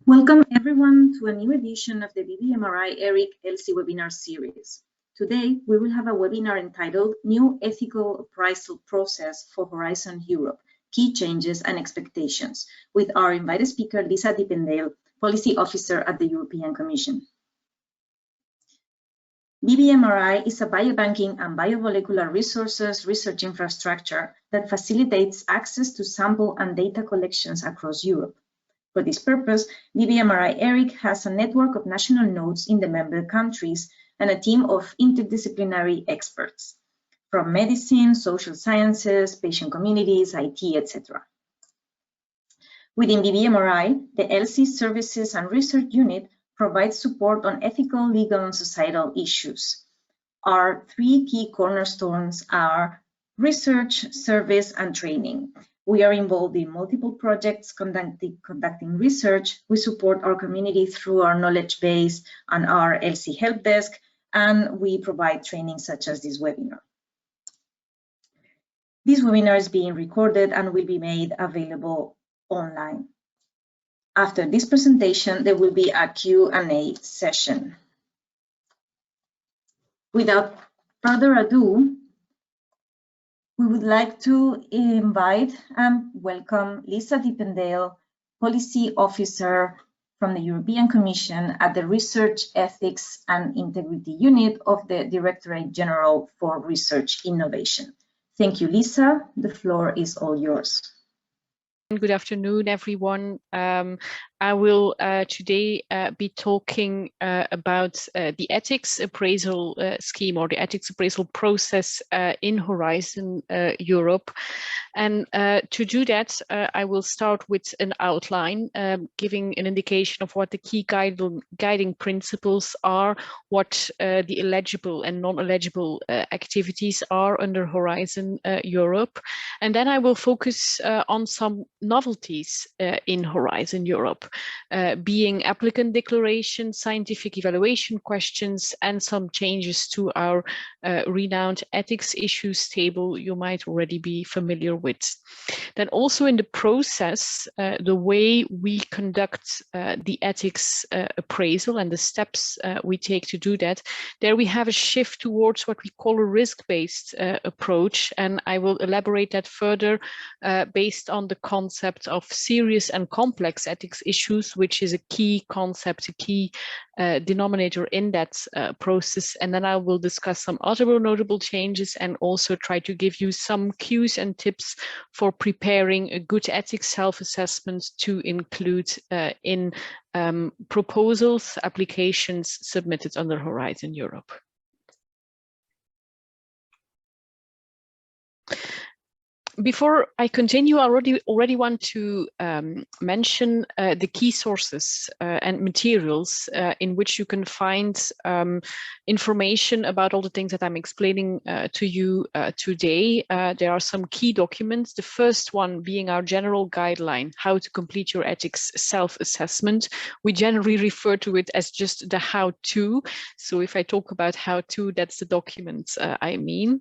Welcome everyone to a new edition of the BBMRI-ERIC ELSI webinar series. Today, we will have a webinar entitled New Ethical Appraisal Process for Horizon Europe, Key Changes and Expectations, with our invited speaker, Lisa Diependaele, Policy Officer at the European Commission. BBMRI is a biobanking and biomolecular resources research infrastructure that facilitates access to sample and data collections across Europe. For this purpose, BBMRI-ERIC has a network of national nodes in the member countries and a team of interdisciplinary experts from medicine, social sciences, patient communities, IT, etc. Within BBMRI, the ELSI Services and Research Unit provides support on ethical, legal, and societal issues. Our three key cornerstones are research, service, and training. We are involved in multiple projects conducting research. We support our community through our knowledge base and our ELSI help desk, and we provide training such as this webinar. This webinar is being recorded and will be made available online. After this presentation, there will be a Q&A session. Without further ado, we would like to invite and welcome Lisa Diependaele, Policy Officer from the European Commission at the Research, Ethics and Integrity Unit of the Directorate General for Research Innovation. Thank you, Lisa. The floor is all yours. Good afternoon, everyone. I will today be talking about the ethics appraisal scheme or the ethics appraisal process in Horizon Europe. And to do that, I will start with an outline, giving an indication of what the key guiding principles are, what the eligible and non-eligible activities are under Horizon Europe. And then I will focus on some novelties in Horizon Europe, being applicant declaration, scientific evaluation questions, and some changes to our renowned ethics issues table you might already be familiar with. Then also in the process, the way we conduct the ethics appraisal and the steps we take to do that, there we have a shift towards what we call a risk-based approach, and I will elaborate that further based on the concept of serious and complex ethics issues, which is a key concept, a key denominator in that process. And then I will discuss some other notable changes and also try to give you some cues and tips for preparing a good ethics self-assessment to include in proposals, applications submitted under Horizon Europe. Before I continue, I already want to mention the key sources and materials in which you can find information about all the things that I'm explaining to you today. There are some key documents. The first one being our general guideline, how to complete your ethics self-assessment. We generally refer to it as just the how-to. So if I talk about how-to, that's the document I mean.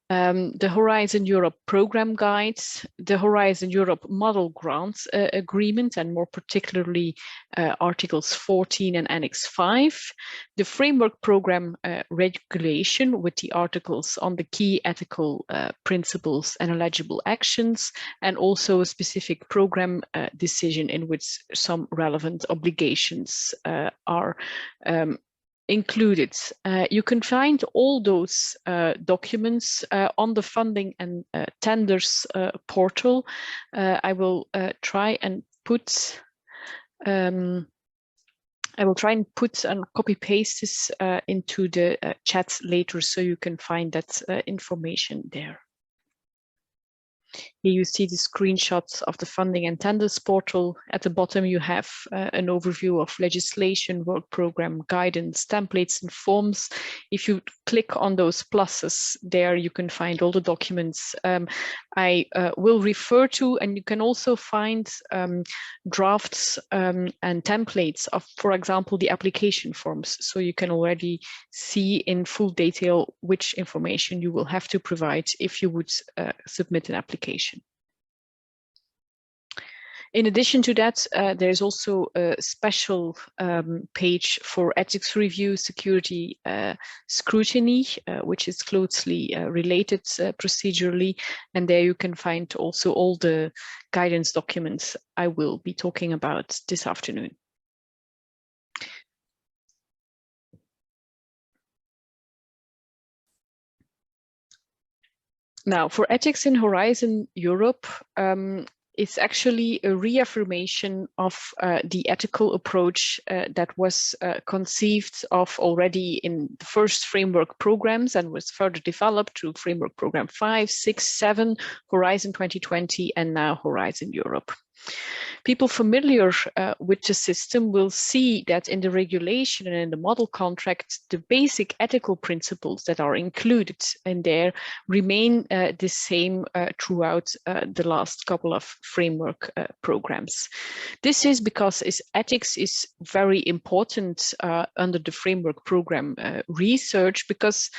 The Horizon Europe Program Guides, the Horizon Europe Model Grants Agreement, and more particularly Articles 14 and Annex 5, the Framework Program Regulation with the articles on the key ethical principles and eligible actions, and also a specific program decision in which some relevant obligations are included. You can find all those documents on the funding and tenders portal. I will try and put and copy paste this into the chat later, so you can find that information there. Here you see the screenshots of the funding and tenders portal. At the bottom, you have an overview of legislation, work program, guidance, templates, and forms. If you click on those pluses there, you can find all the documents I will refer to, and you can also find drafts and templates of, for example, the application forms. So you can already see in full detail which information you will have to provide if you would submit an application. In addition to that, there is also a special page for ethics review, security, scrutiny, which is closely related procedurally. And there you can find also all the guidance documents I will be talking about this afternoon. Now, for ethics in Horizon Europe, it's actually a reaffirmation of the ethical approach that was conceived of already in the first framework programs and was further developed through Framework Program 5, 6, 7, Horizon 2020, and now Horizon Europe. People familiar with the system will see that in the regulation and in the model contract, the basic ethical principles that are included in there remain the same throughout the last couple of framework programs. This is because ethics is very important under the framework program research, because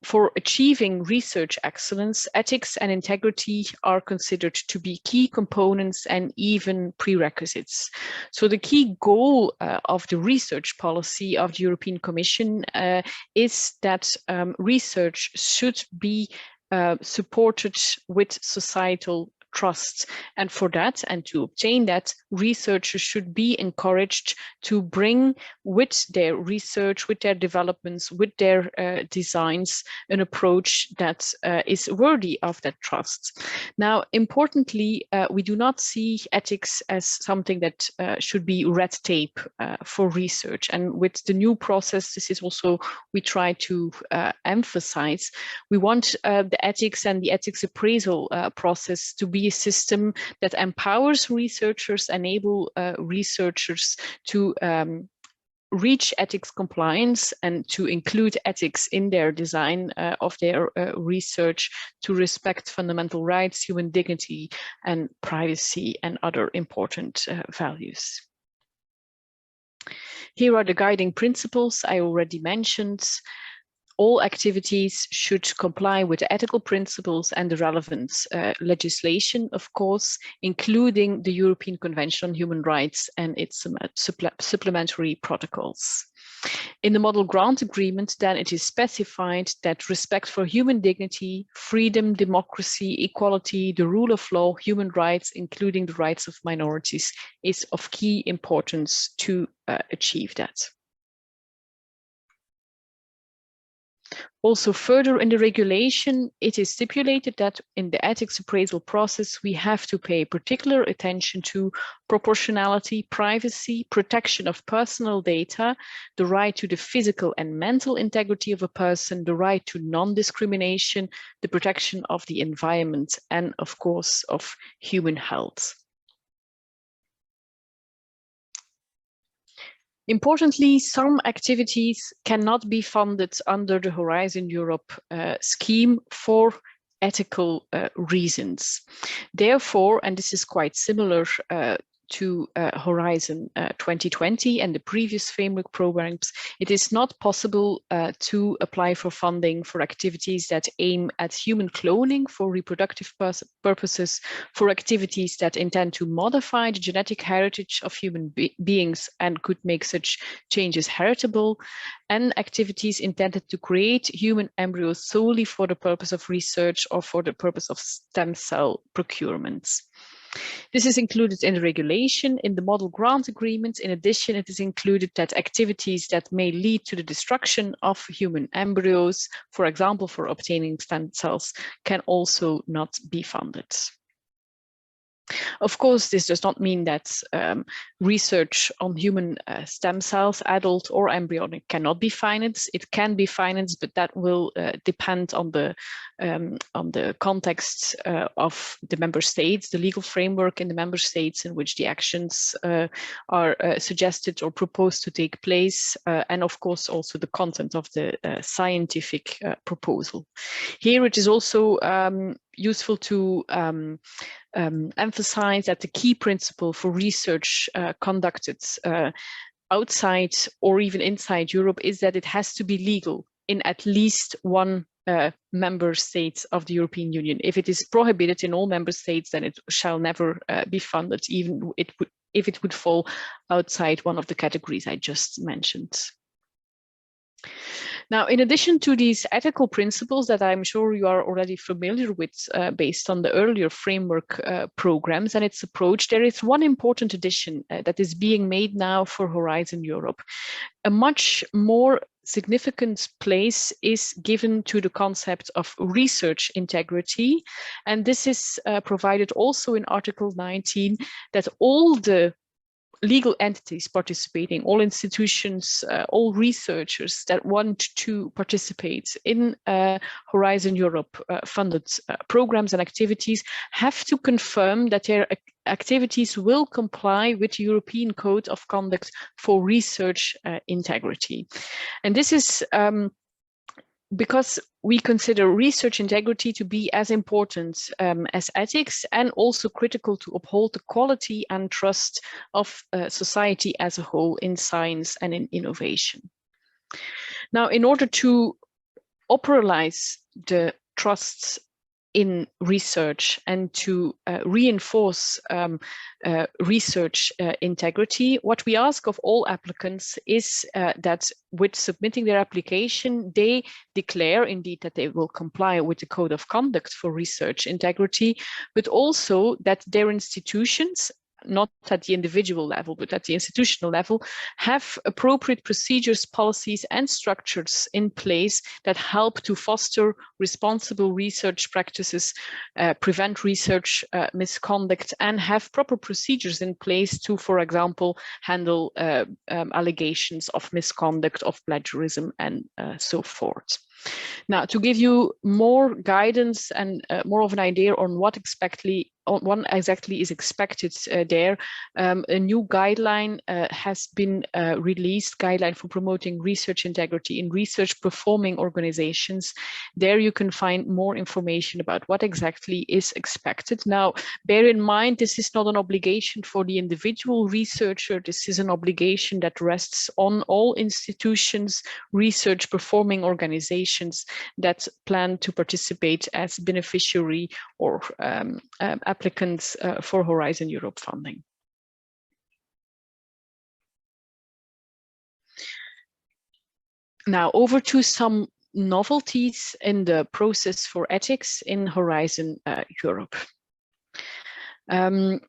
for achieving research excellence, ethics and integrity are considered to be key components and even prerequisites. So the key goal of the research policy of the European Commission is that research should be supported with societal trust. And for that, and to obtain that, researchers should be encouraged to bring with their research, with their developments, with their designs, an approach that is worthy of that trust. Now, importantly, we do not see ethics as something that should be red tape for research. And with the new process, this is also we try to emphasize. We want the ethics and the ethics appraisal process to be a system that empowers researchers, enable researchers to reach ethics compliance and to include ethics in their design of their research, to respect fundamental rights, human dignity, and privacy, and other important values. Here are the guiding principles I already mentioned. All activities should comply with the ethical principles and the relevant legislation, of course, including the European Convention on Human Rights and its supplementary protocols. In the model grant agreement, then it is specified that respect for human dignity, freedom, democracy, equality, the rule of law, human rights, including the rights of minorities, is of key importance to achieve that. Also further in the regulation, it is stipulated that in the ethics appraisal process, we have to pay particular attention to proportionality, privacy, protection of personal data, the right to the physical and mental integrity of a person, the right to non-discrimination, the protection of the environment, and of course of human health. Importantly, some activities cannot be funded under the Horizon Europe scheme for ethical reasons. Therefore, and this is quite similar to Horizon 2020 and the previous framework programs, it is not possible to apply for funding for activities that aim at human cloning for reproductive purposes, for activities that intend to modify the genetic heritage of human beings and could make such changes heritable, and activities intended to create human embryos solely for the purpose of research or for the purpose of stem cell procurements. This is included in the regulation. In the model grant agreement, in addition, it is included that activities that may lead to the destruction of human embryos, for example, for obtaining stem cells, can also not be funded. Of course, this does not mean that research on human stem cells, adult or embryonic, cannot be financed. It can be financed, but that will depend on the context of the member states, the legal framework in the member states in which the actions are suggested or proposed to take place, and of course also the content of the scientific proposal. Here it is also useful to emphasize that the key principle for research conducted outside or even inside Europe is that it has to be legal in at least one member states of the European Union. If it is prohibited in all member states, then it shall never be funded, even if it would fall outside one of the categories I just mentioned. Now, in addition to these ethical principles that I'm sure you are already familiar with based on the earlier framework programs and its approach, there is one important addition that is being made now for Horizon Europe. A much more significant place is given to the concept of research integrity. And this is provided also in Article 19, that all the legal entities participating, all institutions, all researchers that want to participate in Horizon Europe funded programs and activities have to confirm that their activities will comply with the European Code of Conduct for Research Integrity. And this is because we consider research integrity to be as important as ethics, and also critical to uphold the quality and trust of society as a whole in science and in innovation. Now, in order to operationalize the trusts in research and to reinforce research integrity, what we ask of all applicants is that with submitting their application, they declare indeed that they will comply with the Code of Conduct for Research Integrity, but also that their institutions, not at the individual level, but at the institutional level, have appropriate procedures, policies, and structures in place that help to foster responsible research practices, prevent research misconduct, and have proper procedures in place to, for example, handle allegations of misconduct, of plagiarism, and so forth. Now, to give you more guidance and more of an idea on what exactly is expected there, a new guideline has been released, guideline for promoting research integrity in research performing organizations. There you can find more information about what exactly is expected. Now, bear in mind, this is not an obligation for the individual researcher. This is an obligation that rests on all institutions, research performing organizations that plan to participate as beneficiary or applicants for Horizon Europe funding. Now, over to some novelties in the process for ethics in Horizon Europe. In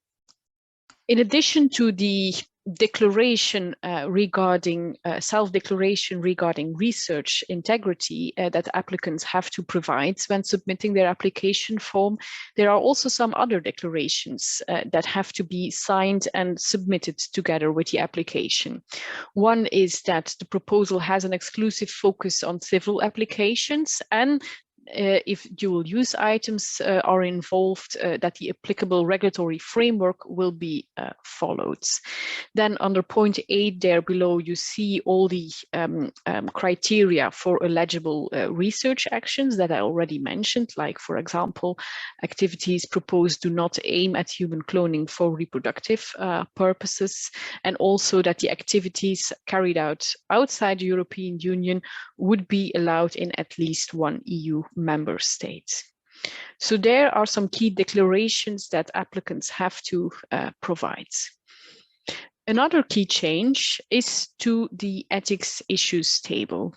addition to the declaration regarding self-declaration regarding research integrity that applicants have to provide when submitting their application form, there are also some other declarations that have to be signed and submitted together with the application. One is that the proposal has an exclusive focus on civil applications, and if dual use items are involved, that the applicable regulatory framework will be followed. Then under point 8 there below, you see all the criteria for eligible research actions that I already mentioned, like, for example, activities proposed do not aim at human cloning for reproductive purposes, and also that the activities carried out outside the European Union would be allowed in at least one EU member state. So there are some key declarations that applicants have to provide. Another key change is to the ethics issues table.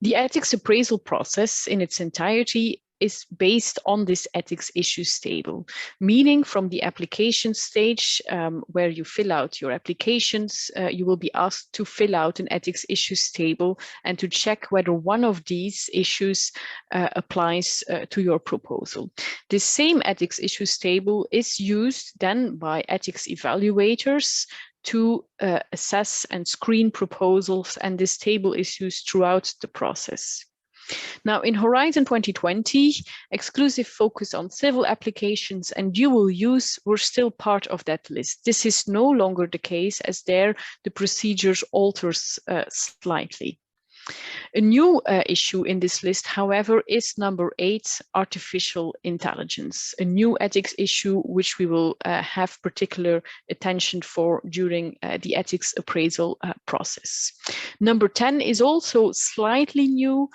The ethics appraisal process in its entirety is based on this ethics issues table, meaning from the application stage where you fill out your applications, you will be asked to fill out an ethics issues table and to check whether one of these issues applies to your proposal. This same ethics issues table is used then by ethics evaluators to assess and screen proposals, and this table is used throughout the process. Now, in Horizon 2020, exclusive focus on civil applications and dual use were still part of that list. This is no longer the case, as there the procedures alters slightly. A new issue in this list, however, is number 8, artificial intelligence, a new ethics issue which we will have particular attention for during the ethics appraisal process. Number 10 is also slightly new.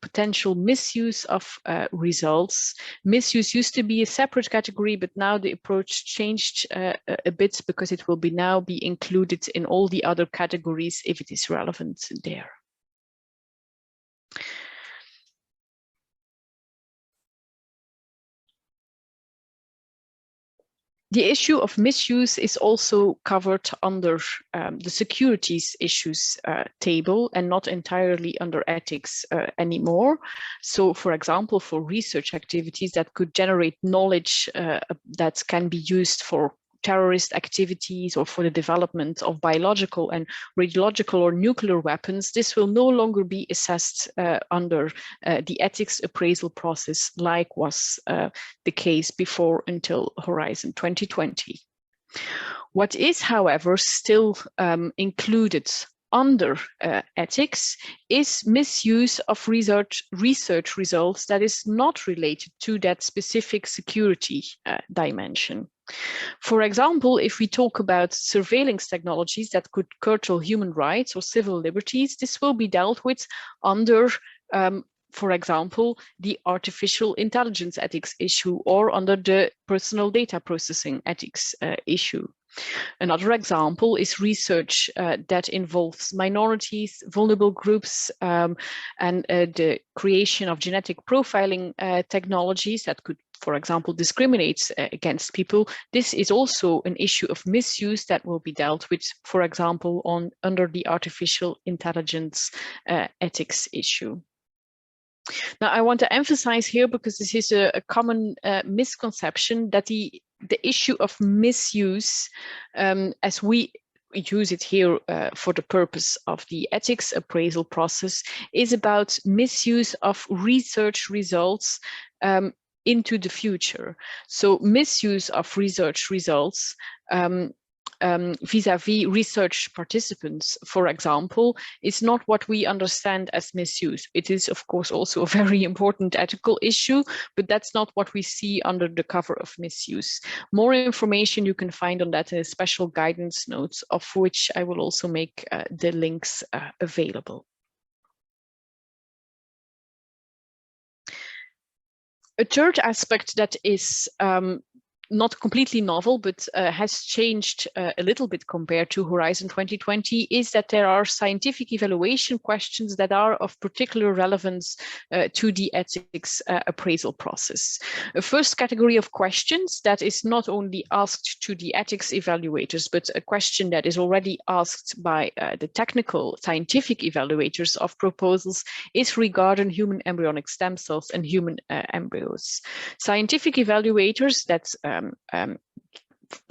potential misuse of results. Misuse used to be a separate category, but now the approach changed a bit because it will now be included in all the other categories if it is relevant there. The issue of misuse is also covered under the securities issues table and not entirely under ethics anymore. So, for example, for research activities that could generate knowledge that can be used for terrorist activities or for the development of biological and radiological or nuclear weapons, this will no longer be assessed under the ethics appraisal process like was the case before until Horizon 2020. What is, however, still included under ethics is misuse of research results that is not related to that specific security dimension. For example, if we talk about surveillance technologies that could curtail human rights or civil liberties, this will be dealt with under, for example, the artificial intelligence ethics issue or under the personal data processing ethics issue. Another example is research that involves minorities, vulnerable groups, and the creation of genetic profiling technologies that could, for example, discriminate against people. This is also an issue of misuse that will be dealt with, for example, under the artificial intelligence ethics issue. Now, I want to emphasize here, because this is a common misconception, that the issue of misuse, as we use it here for the purpose of the ethics appraisal process, is about misuse of research results into the future. So misuse of research results vis-a-vis research participants, for example, is not what we understand as misuse. It is, of course, also a very important ethical issue, but that's not what we see under the cover of misuse. More information you can find on that in a special guidance notes, of which I will also make the links available. A third aspect that is not completely novel, but has changed a little bit compared to Horizon 2020, is that there are scientific evaluation questions that are of particular relevance to the ethics appraisal process. A first category of questions that is not only asked to the ethics evaluators, but a question that is already asked by the technical scientific evaluators of proposals is regarding human embryonic stem cells and human embryos. Scientific evaluators that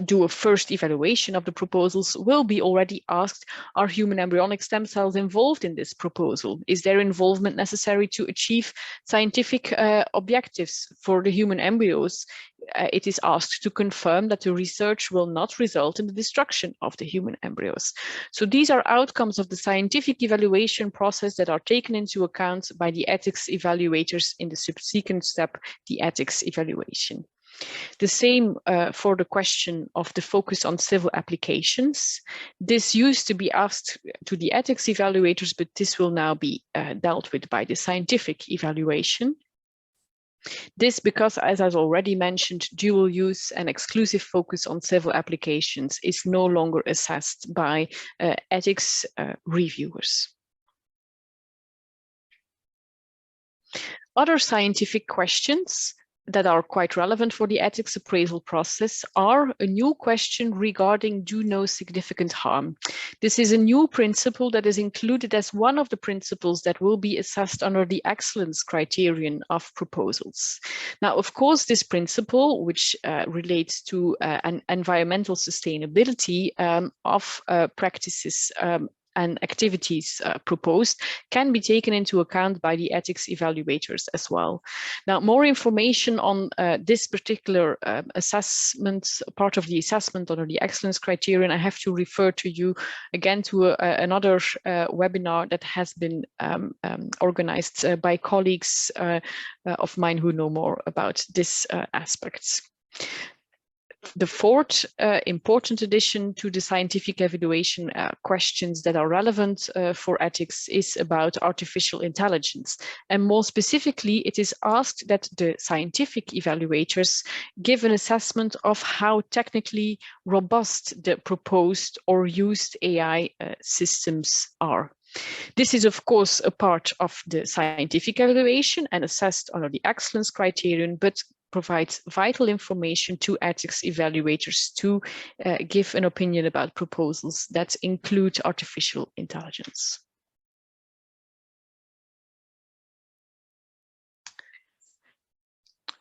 do a first evaluation of the proposals will be already asked, are human embryonic stem cells involved in this proposal? Is their involvement necessary to achieve scientific objectives for the human embryos? It is asked to confirm that the research will not result in the destruction of the human embryos. So these are outcomes of the scientific evaluation process that are taken into account by the ethics evaluators in the subsequent step, the ethics evaluation. The same for the question of the focus on civil applications. This used to be asked to the ethics evaluators, but this will now be dealt with by the scientific evaluation. This because, as I've already mentioned, dual use and exclusive focus on civil applications is no longer assessed by ethics reviewers. Other scientific questions that are quite relevant for the ethics appraisal process are a new question regarding do no significant harm. This is a new principle that is included as one of the principles that will be assessed under the excellence criterion of proposals. Now, of course, this principle, which relates to an environmental sustainability of practices and activities proposed, can be taken into account by the ethics evaluators as well. Now, more information on this particular assessment, part of the assessment under the excellence criterion, I have to refer to you again to another webinar that has been organized by colleagues of mine who know more about this aspects. The fourth important addition to the scientific evaluation questions that are relevant for ethics is about artificial intelligence. And more specifically, it is asked that the scientific evaluators give an assessment of how technically robust the proposed or used AI systems are. This is, of course, a part of the scientific evaluation and assessed under the excellence criterion, but provides vital information to ethics evaluators to give an opinion about proposals that include artificial intelligence.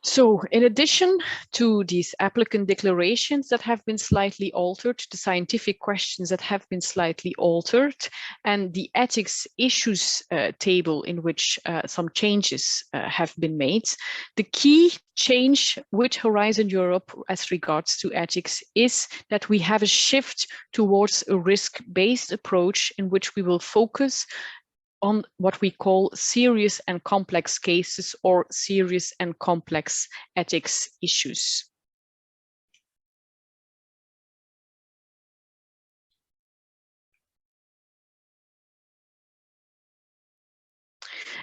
So in addition to these applicant declarations that have been slightly altered, the scientific questions that have been slightly altered, and the ethics issues table in which some changes have been made, the key change with Horizon Europe as regards to ethics is that we have a shift towards a risk-based approach in which we will focus on what we call serious and complex cases or serious and complex ethics issues.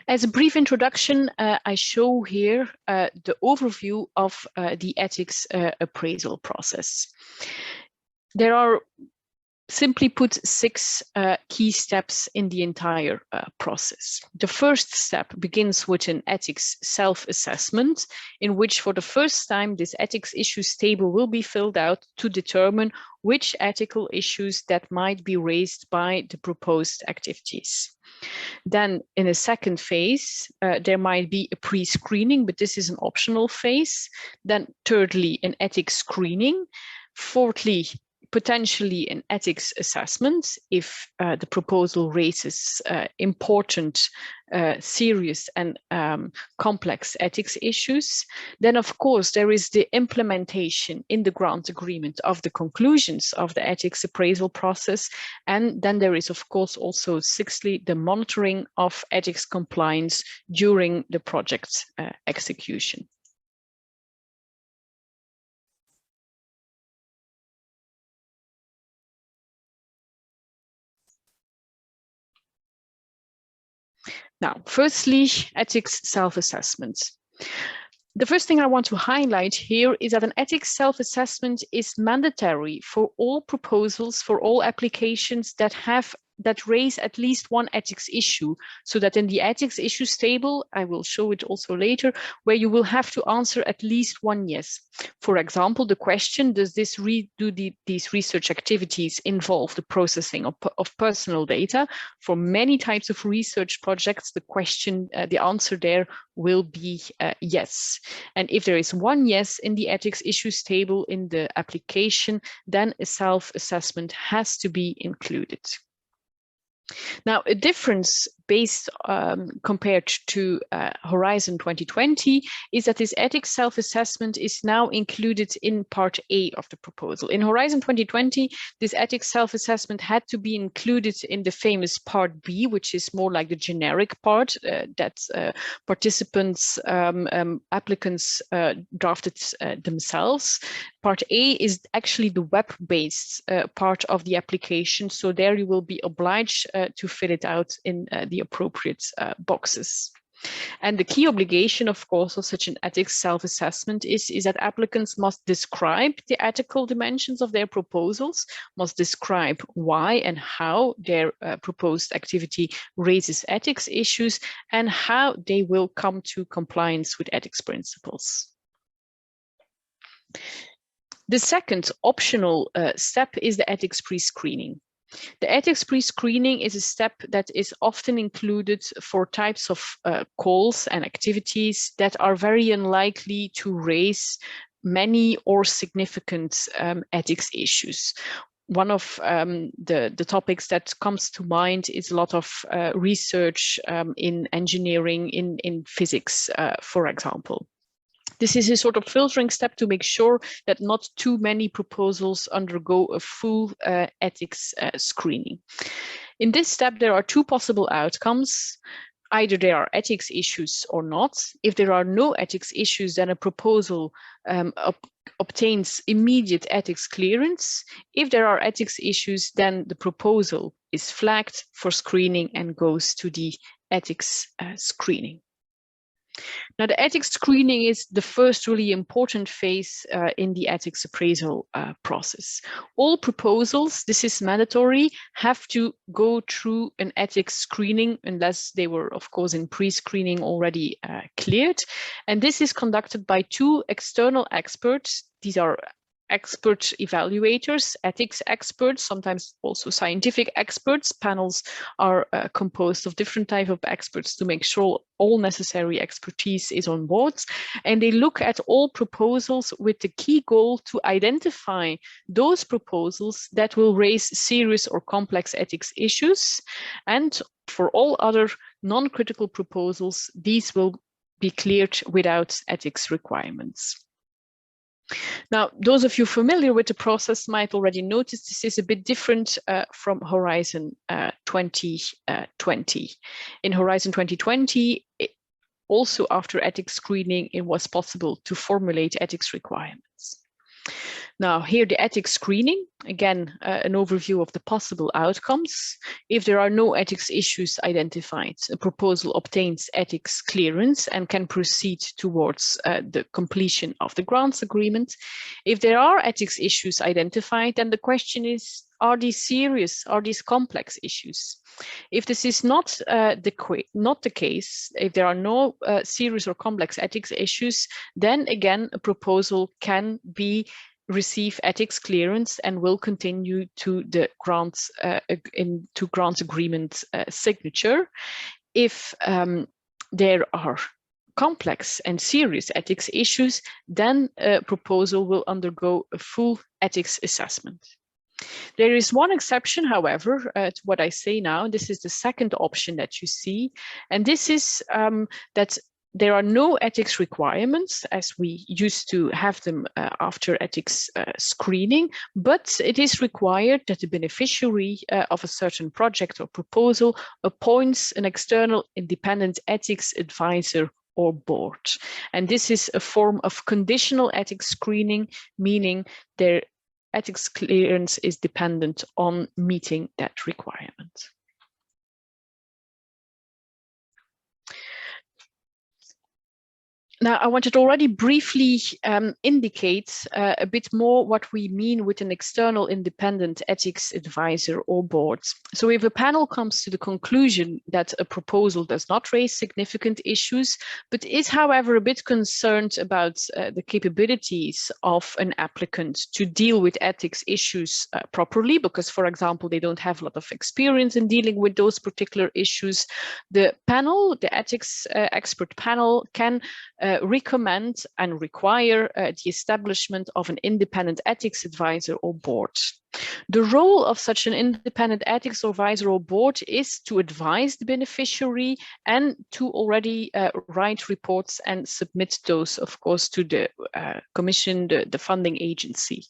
As a brief introduction, I show here the overview of the ethics appraisal process. There are, simply put, 6 key steps in the entire process. The first step begins with an ethics self-assessment, in which for the first time this ethics issues table will be filled out to determine which ethical issues that might be raised by the proposed activities. Then in a second phase, there might be a pre-screening, but this is an optional phase. Then thirdly, an ethics screening. Fourthly, potentially an ethics assessment if the proposal raises important, serious and complex ethics issues. Then, of course, there is the implementation in the grant agreement of the conclusions of the ethics appraisal process. And then there is, of course, also sixthly, the monitoring of ethics compliance during the project execution. Now, firstly, ethics self-assessment. The first thing I want to highlight here is that an ethics self-assessment is mandatory for all proposals, for all applications that raise at least one ethics issue, so that in the ethics issues table, I will show it also later, where you will have to answer at least one yes. For example, the question, does this these research activities involve the processing of personal data? For many types of research projects, the question, the answer there will be yes. And if there is one yes in the ethics issues table in the application, then a self-assessment has to be included. Now, a difference based compared to Horizon 2020 is that this ethics self-assessment is now included in Part A of the proposal. In Horizon 2020, this ethics self-assessment had to be included in the famous Part B, which is more like the generic part that participants, applicants drafted themselves. Part A is actually the web-based part of the application, so there you will be obliged to fill it out in the appropriate boxes. And the key obligation, of course, of such an ethics self-assessment is that applicants must describe the ethical dimensions of their proposals, must describe why and how their proposed activity raises ethics issues, and how they will come to compliance with ethics principles. The second optional step is the ethics pre-screening. The ethics pre-screening is a step that is often included for types of calls and activities that are very unlikely to raise many or significant ethics issues. One of the topics that comes to mind is a lot of research in engineering, in physics, for example. This is a sort of filtering step to make sure that not too many proposals undergo a full ethics screening. In this step, there are two possible outcomes. either there are ethics issues or not. If there are no ethics issues, then a proposal obtains immediate ethics clearance. If there are ethics issues, then the proposal is flagged for screening and goes to the ethics screening. Now, the ethics screening is the first really important phase in the ethics appraisal process. All proposals, this is mandatory, have to go through an ethics screening unless they were, of course, in pre-screening already cleared. And this is conducted by 2 external experts. These are expert evaluators, ethics experts, sometimes also scientific experts. Panels are composed of different types of experts to make sure all necessary expertise is on board. And they look at all proposals with the key goal to identify those proposals that will raise serious or complex ethics issues. And for all other non-critical proposals, these will be cleared without ethics requirements. Now, those of you familiar with the process might already notice this is a bit different from Horizon 2020. In Horizon 2020, also after ethics screening, it was possible to formulate ethics requirements. Now, here the ethics screening, again, an overview of the possible outcomes. If there are no ethics issues identified, a proposal obtains ethics clearance and can proceed towards the completion of the grants agreement. If there are ethics issues identified, then the question is, are these serious, are these complex issues? If this is not the case, if there are no serious or complex ethics issues, then again, a proposal can receive ethics clearance and will continue to the grants grant agreement signature. If there are complex and serious ethics issues, then a proposal will undergo a full ethics assessment. There is one exception, however, to what I say now. This is the second option that you see, and this is that there are no ethics requirements as we used to have them after ethics screening, but it is required that the beneficiary of a certain project or proposal appoints an external independent ethics advisor or board. And this is a form of conditional ethics screening, meaning their ethics clearance is dependent on meeting that requirement. Now, I wanted to already briefly indicate a bit more what we mean with an external independent ethics advisor or board. So if a panel comes to the conclusion that a proposal does not raise significant issues, but is, however, a bit concerned about the capabilities of an applicant to deal with ethics issues properly, because, for example, they don't have a lot of experience in dealing with those particular issues, the panel, the ethics expert panel, can recommend and require the establishment of an independent ethics advisor or board. The role of such an independent ethics advisor or board is to advise the beneficiary and to already write reports and submit those, of course, to the commission, the funding agency.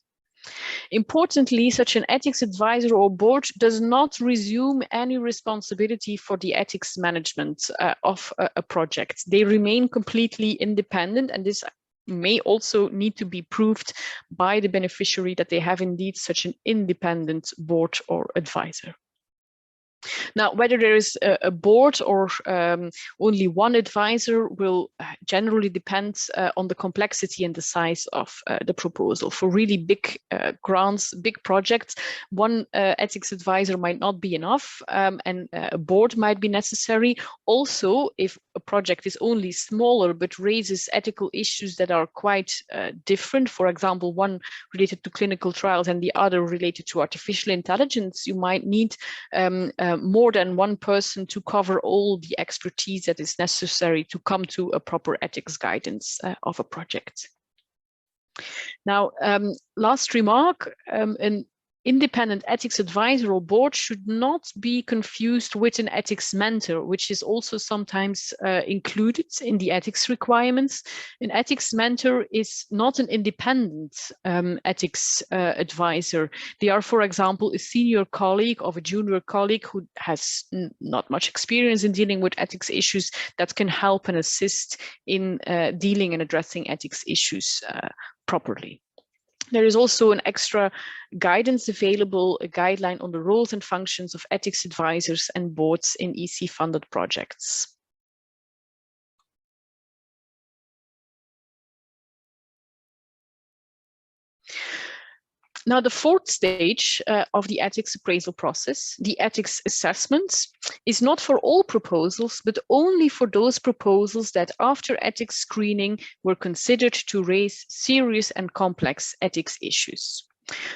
Importantly, such an ethics advisor or board does not resume any responsibility for the ethics management of a project. They remain completely independent, and this may also need to be proved by the beneficiary that they have indeed such an independent board or advisor. Now, whether there is a board or only one advisor will generally depend on the complexity and the size of the proposal. For really big grants, big projects, one ethics advisor might not be enough, and a board might be necessary. Also, if a project is only smaller but raises ethical issues that are quite different, for example, one related to clinical trials and the other related to artificial intelligence, you might need more than one person to cover all the expertise that is necessary to come to a proper ethics guidance of a project. Now, last remark, an independent ethics advisor or board should not be confused with an ethics mentor, which is also sometimes included in the ethics requirements. An ethics mentor is not an independent ethics advisor. They are, for example, a senior colleague of a junior colleague who has not much experience in dealing with ethics issues that can help and assist in dealing and addressing ethics issues properly. There is also an extra guidance available, a guideline on the roles and functions of ethics advisors and boards in EC-funded projects. Now, the fourth stage of the ethics appraisal process, the ethics assessment, is not for all proposals, but only for those proposals that after ethics screening were considered to raise serious and complex ethics issues.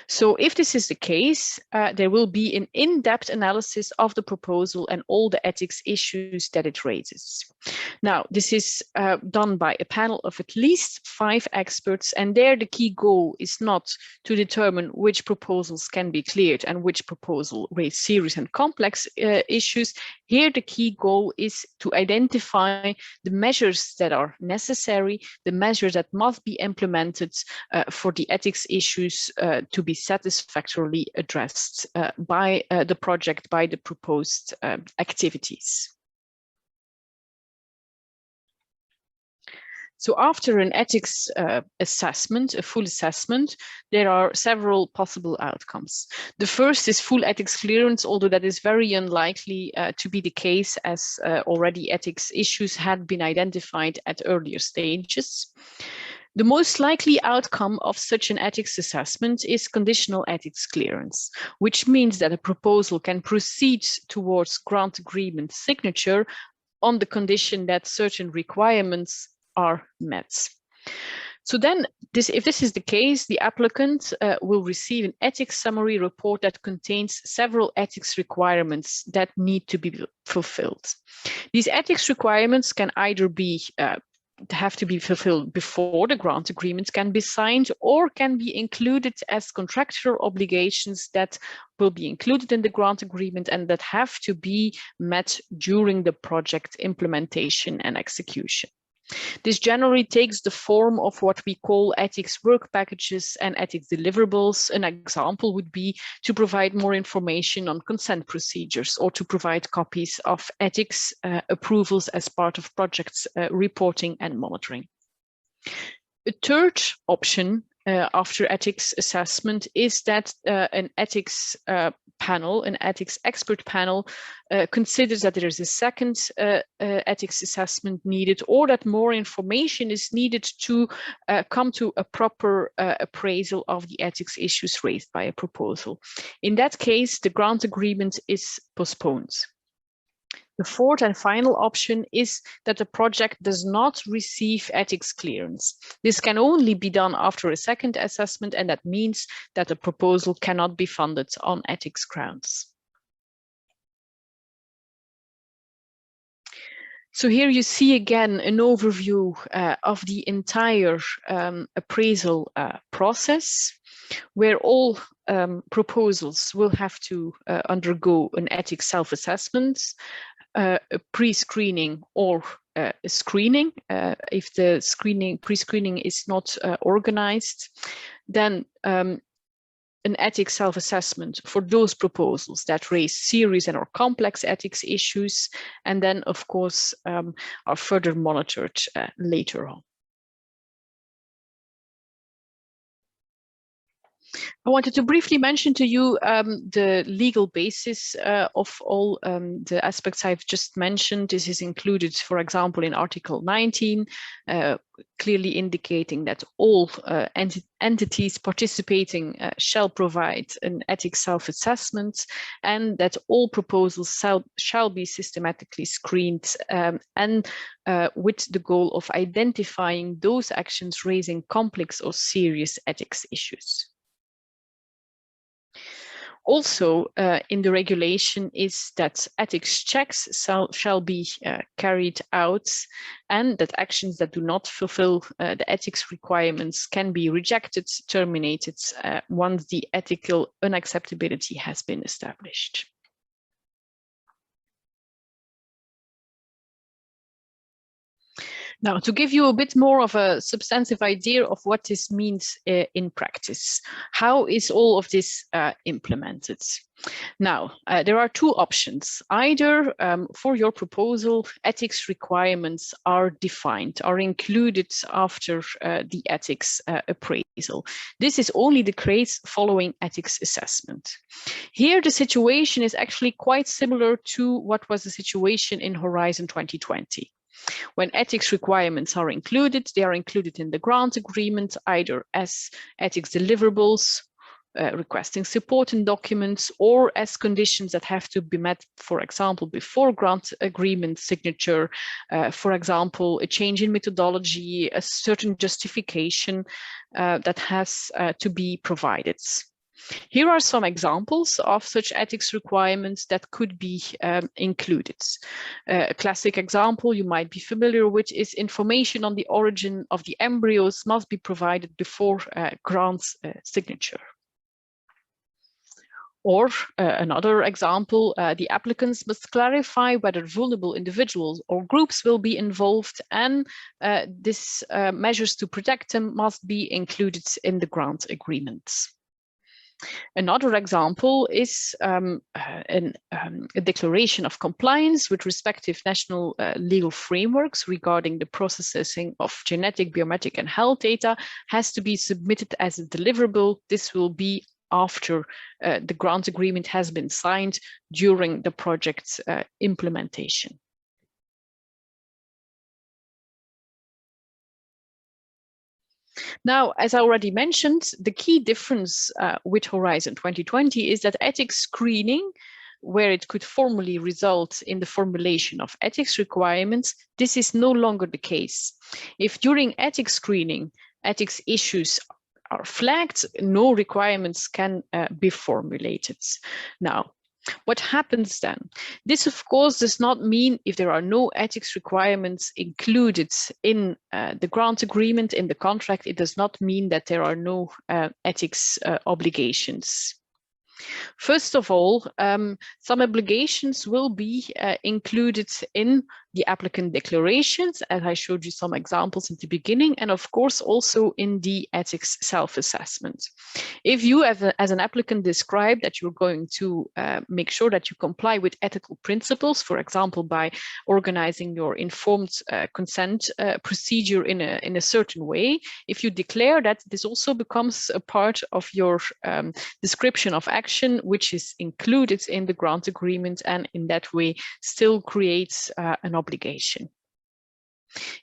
So if this is the case, there will be an in-depth analysis of the proposal and all the ethics issues that it raises. Now, this is done by a panel of at least 5 experts, and there the key goal is not to determine which proposals can be cleared and which proposal raise serious and complex issues. Here, the key goal is to identify the measures that are necessary, the measures that must be implemented for the ethics issues to be satisfactorily addressed by the project, by the proposed activities. So after an ethics assessment, a full assessment, there are several possible outcomes. The first is full ethics clearance, although that is very unlikely to be the case, as already ethics issues had been identified at earlier stages. The most likely outcome of such an ethics assessment is conditional ethics clearance, which means that a proposal can proceed towards grant agreement signature on the condition that certain requirements are met. So then, if this is the case, the applicant will receive an ethics summary report that contains several ethics requirements that need to be fulfilled. These ethics requirements can either be have to be fulfilled before the grant agreement can be signed, or can be included as contractual obligations that will be included in the grant agreement and that have to be met during the project implementation and execution. This generally takes the form of what we call ethics work packages and ethics deliverables. An example would be to provide more information on consent procedures, or to provide copies of ethics approvals as part of projects reporting and monitoring. A third option after ethics assessment is that an ethics panel, an ethics expert panel, considers that there is a second ethics assessment needed, or that more information is needed to come to a proper appraisal of the ethics issues raised by a proposal. In that case, the grant agreement is postponed. The fourth and final option is that the project does not receive ethics clearance. This can only be done after a second assessment, and that means that the proposal cannot be funded on ethics grounds. So here you see again an overview of the entire appraisal process, where all proposals will have to undergo an ethics self-assessment, a pre-screening or a screening. If the pre-screening is not organized, then an ethics self-assessment for those proposals that raise serious and or complex ethics issues, and then of course are further monitored later on. I wanted to briefly mention to you the legal basis of all the aspects I've just mentioned. This is included, for example, in Article 19, clearly indicating that all entities participating shall provide an ethics self-assessment, and that all proposals shall be systematically screened and with the goal of identifying those actions raising complex or serious ethics issues. Also, in the regulation is that ethics checks shall be carried out, and that actions that do not fulfill the ethics requirements can be rejected, terminated, once the ethical unacceptability has been established. Now, to give you a bit more of a substantive idea of what this means in practice, how is all of this implemented? Now, there are two options. Either for your proposal, ethics requirements are defined, are included after the ethics appraisal. This is only the case following ethics assessment. Here, the situation is actually quite similar to what was the situation in Horizon 2020. When ethics requirements are included, they are included in the grant agreement, either as ethics deliverables, requesting supporting documents, or as conditions that have to be met, for example, before grant agreement signature, for example, a change in methodology, a certain justification that has to be provided. Here are some examples of such ethics requirements that could be included. A classic example you might be familiar with is information on the origin of the embryos must be provided before grant signature. Or another example, the applicants must clarify whether vulnerable individuals or groups will be involved, and these measures to protect them must be included in the grant agreements. Another example is a declaration of compliance with respective national legal frameworks regarding the processing of genetic, biometric, and health data has to be submitted as a deliverable. This will be after the grant agreement has been signed during the project's implementation. Now, as I already mentioned, the key difference with Horizon 2020 is that ethics screening, where it could formally result in the formulation of ethics requirements, this is no longer the case. If during ethics screening, ethics issues are flagged, no requirements can be formulated. Now, what happens then? This, of course, does not mean if there are no ethics requirements included in the grant agreement, in the contract, it does not mean that there are no ethics obligations. First of all, some obligations will be included in the applicant declarations, as I showed you some examples at the beginning, and of course also in the ethics self-assessment. If you as an applicant describe that you're going to make sure that you comply with ethical principles, for example, by organizing your informed consent procedure in a certain way, if you declare that, this also becomes a part of your description of action, which is included in the grant agreement, and in that way still creates an obligation.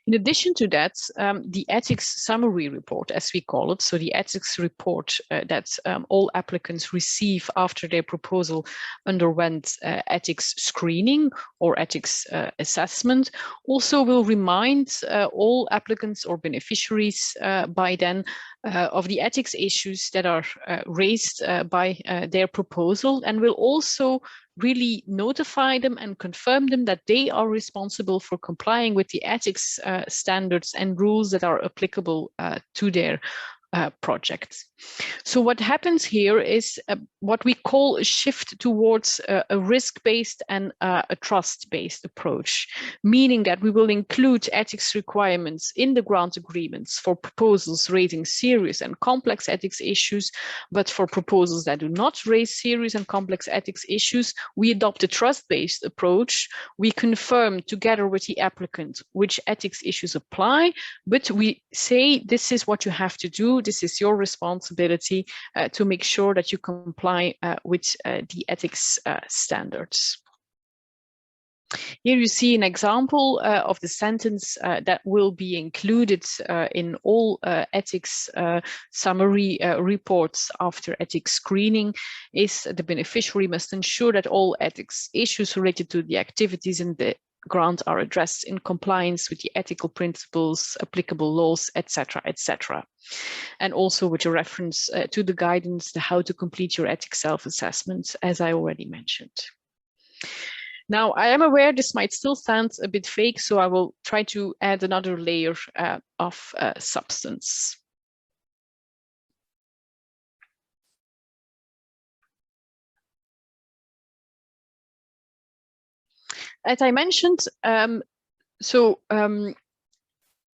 In addition to that, the ethics summary report, as we call it, so the ethics report that all applicants receive after their proposal underwent ethics screening or ethics assessment, also will remind all applicants or beneficiaries by then of the ethics issues that are raised by their proposal, and will also really notify them and confirm them that they are responsible for complying with the ethics standards and rules that are applicable to their projects. So what happens here is what we call a shift towards a risk-based and a trust-based approach, meaning that we will include ethics requirements in the grant agreements for proposals raising serious and complex ethics issues, but for proposals that do not raise serious and complex ethics issues, we adopt a trust-based approach. We confirm together with the applicant which ethics issues apply, but we say this is what you have to do. This is your responsibility to make sure that you comply with the ethics standards. Here you see an example of the sentence that will be included in all ethics summary reports after ethics screening. Is the beneficiary must ensure that all ethics issues related to the activities in the grant are addressed in compliance with the ethical principles, applicable laws, etc., etc. And also with a reference to the guidance, the how to complete your ethics self-assessment, as I already mentioned. Now, I am aware this might still sound a bit vague, so I will try to add another layer of substance. As I mentioned,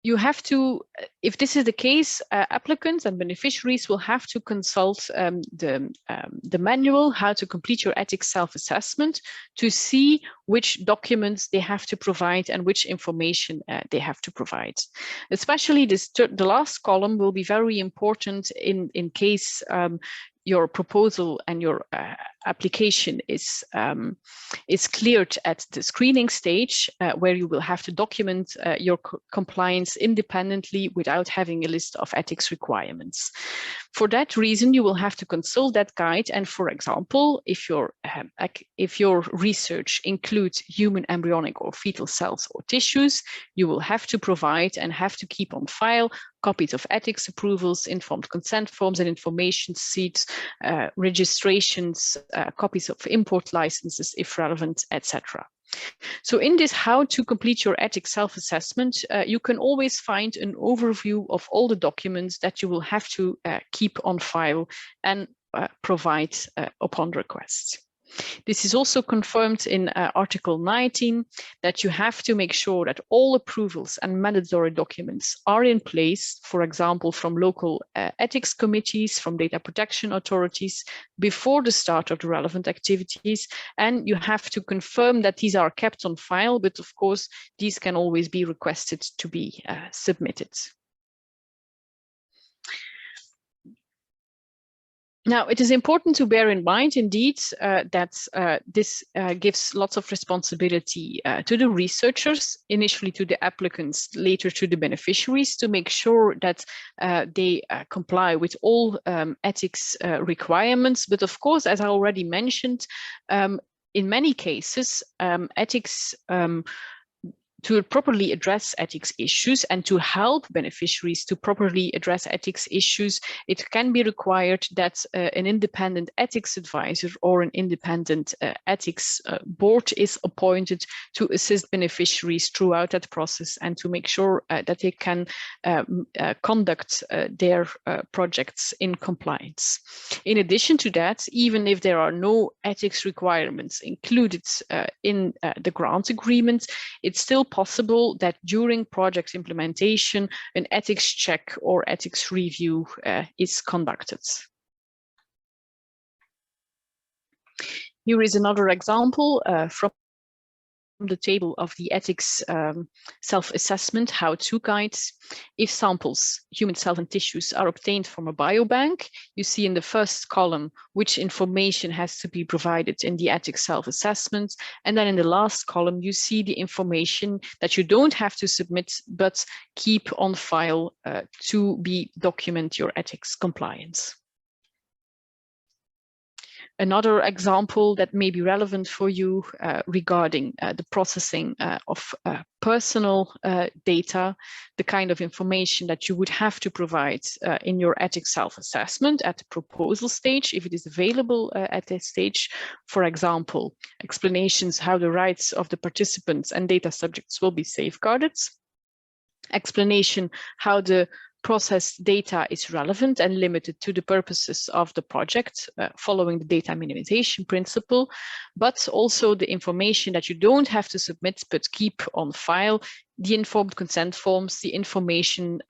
you have to, if this is the case, applicants and beneficiaries will have to consult the manual, how to complete your ethics self-assessment, to see which documents they have to provide and which information they have to provide. Especially the last column will be very important in case your proposal and your application is cleared at the screening stage, where you will have to document your compliance independently without having a list of ethics requirements. For that reason, you will have to consult that guide. And for example, if your research includes human embryonic or fetal cells or tissues, you will have to provide and have to keep on file copies of ethics approvals, informed consent forms and information sheets, registrations, copies of import licenses if relevant, etc. So in this how to complete your ethics self-assessment, you can always find an overview of all the documents that you will have to keep on file and provide upon request. This is also confirmed in Article 19, that you have to make sure that all approvals and mandatory documents are in place, for example, from local ethics committees, from data protection authorities, before the start of the relevant activities. And you have to confirm that these are kept on file, but of course, these can always be requested to be submitted. Now, it is important to bear in mind, indeed, that this gives lots of responsibility to the researchers, initially to the applicants, later to the beneficiaries, to make sure that they comply with all ethics requirements. But of course, as I already mentioned, in many cases, ethics to properly address ethics issues and to help beneficiaries to properly address ethics issues, it can be required that an independent ethics advisor or an independent ethics board is appointed to assist beneficiaries throughout that process and to make sure that they can conduct their projects in compliance. In addition to that, even if there are no ethics requirements included in the grant agreement, it's still possible that during project implementation, an ethics check or ethics review is conducted. Here is another example from the table of the ethics self-assessment how-to guides. If samples, human cells and tissues, are obtained from a biobank, you see in the first column which information has to be provided in the ethics self-assessment. And then in the last column, you see the information that you don't have to submit, but keep on file to document your ethics compliance. Another example that may be relevant for you regarding the processing of personal data, the kind of information that you would have to provide in your ethics self-assessment at the proposal stage, if it is available at this stage. For example, explanations how the rights of the participants and data subjects will be safeguarded, explanation how the processed data is relevant and limited to the purposes of the project, following the data minimization principle, but also the information that you don't have to submit but keep on file, the informed consent forms, the information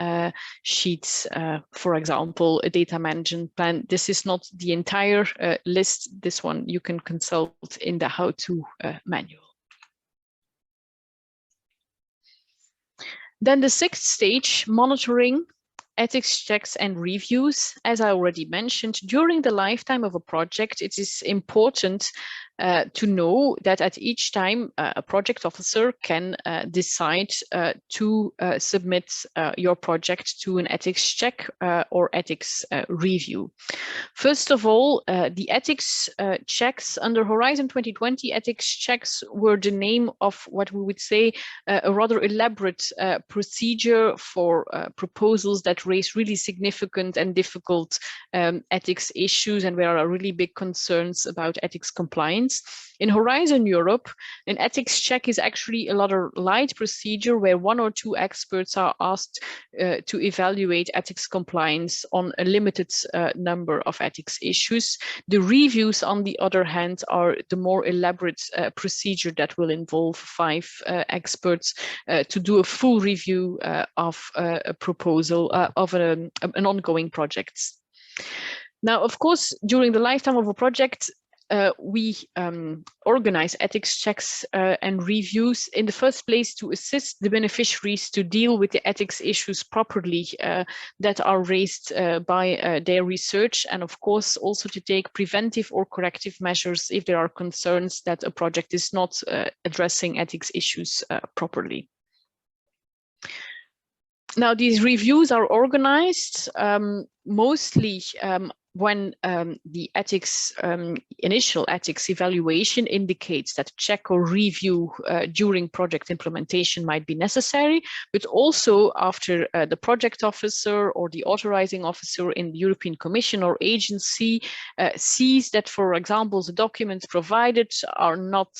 sheets, for example, a data management plan. This is not the entire list. This one you can consult in the how-to manual. Then the sixth stage, monitoring, ethics checks and reviews. As I already mentioned, during the lifetime of a project, it is important to know that at each time a project officer can decide to submit your project to an ethics check or ethics review. First of all, the ethics checks under Horizon 2020 ethics checks were the name of what we would say a rather elaborate procedure for proposals that raise really significant and difficult ethics issues and where are really big concerns about ethics compliance. In Horizon Europe, an ethics check is actually a rather light procedure where 1 or 2 experts are asked to evaluate ethics compliance on a limited number of ethics issues. The reviews, on the other hand, are the more elaborate procedure that will involve 5 experts to do a full review of a proposal of an ongoing project. Now, of course, during the lifetime of a project, we organize ethics checks and reviews in the first place to assist the beneficiaries to deal with the ethics issues properly that are raised by their research, and of course also to take preventive or corrective measures if there are concerns that a project is not addressing ethics issues properly. Now, these reviews are organized mostly when the ethics initial ethics evaluation indicates that check or review during project implementation might be necessary, but also after the project officer or the authorizing officer in the European Commission or agency sees that, for example, the documents provided are not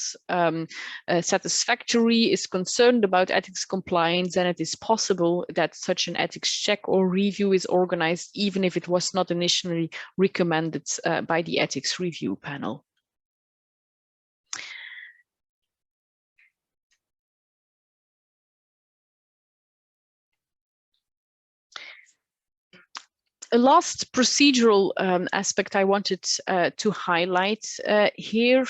satisfactory, is concerned about ethics compliance, and it is possible that such an ethics check or review is organized even if it was not initially recommended by the ethics review panel. A last procedural aspect I wanted to highlight here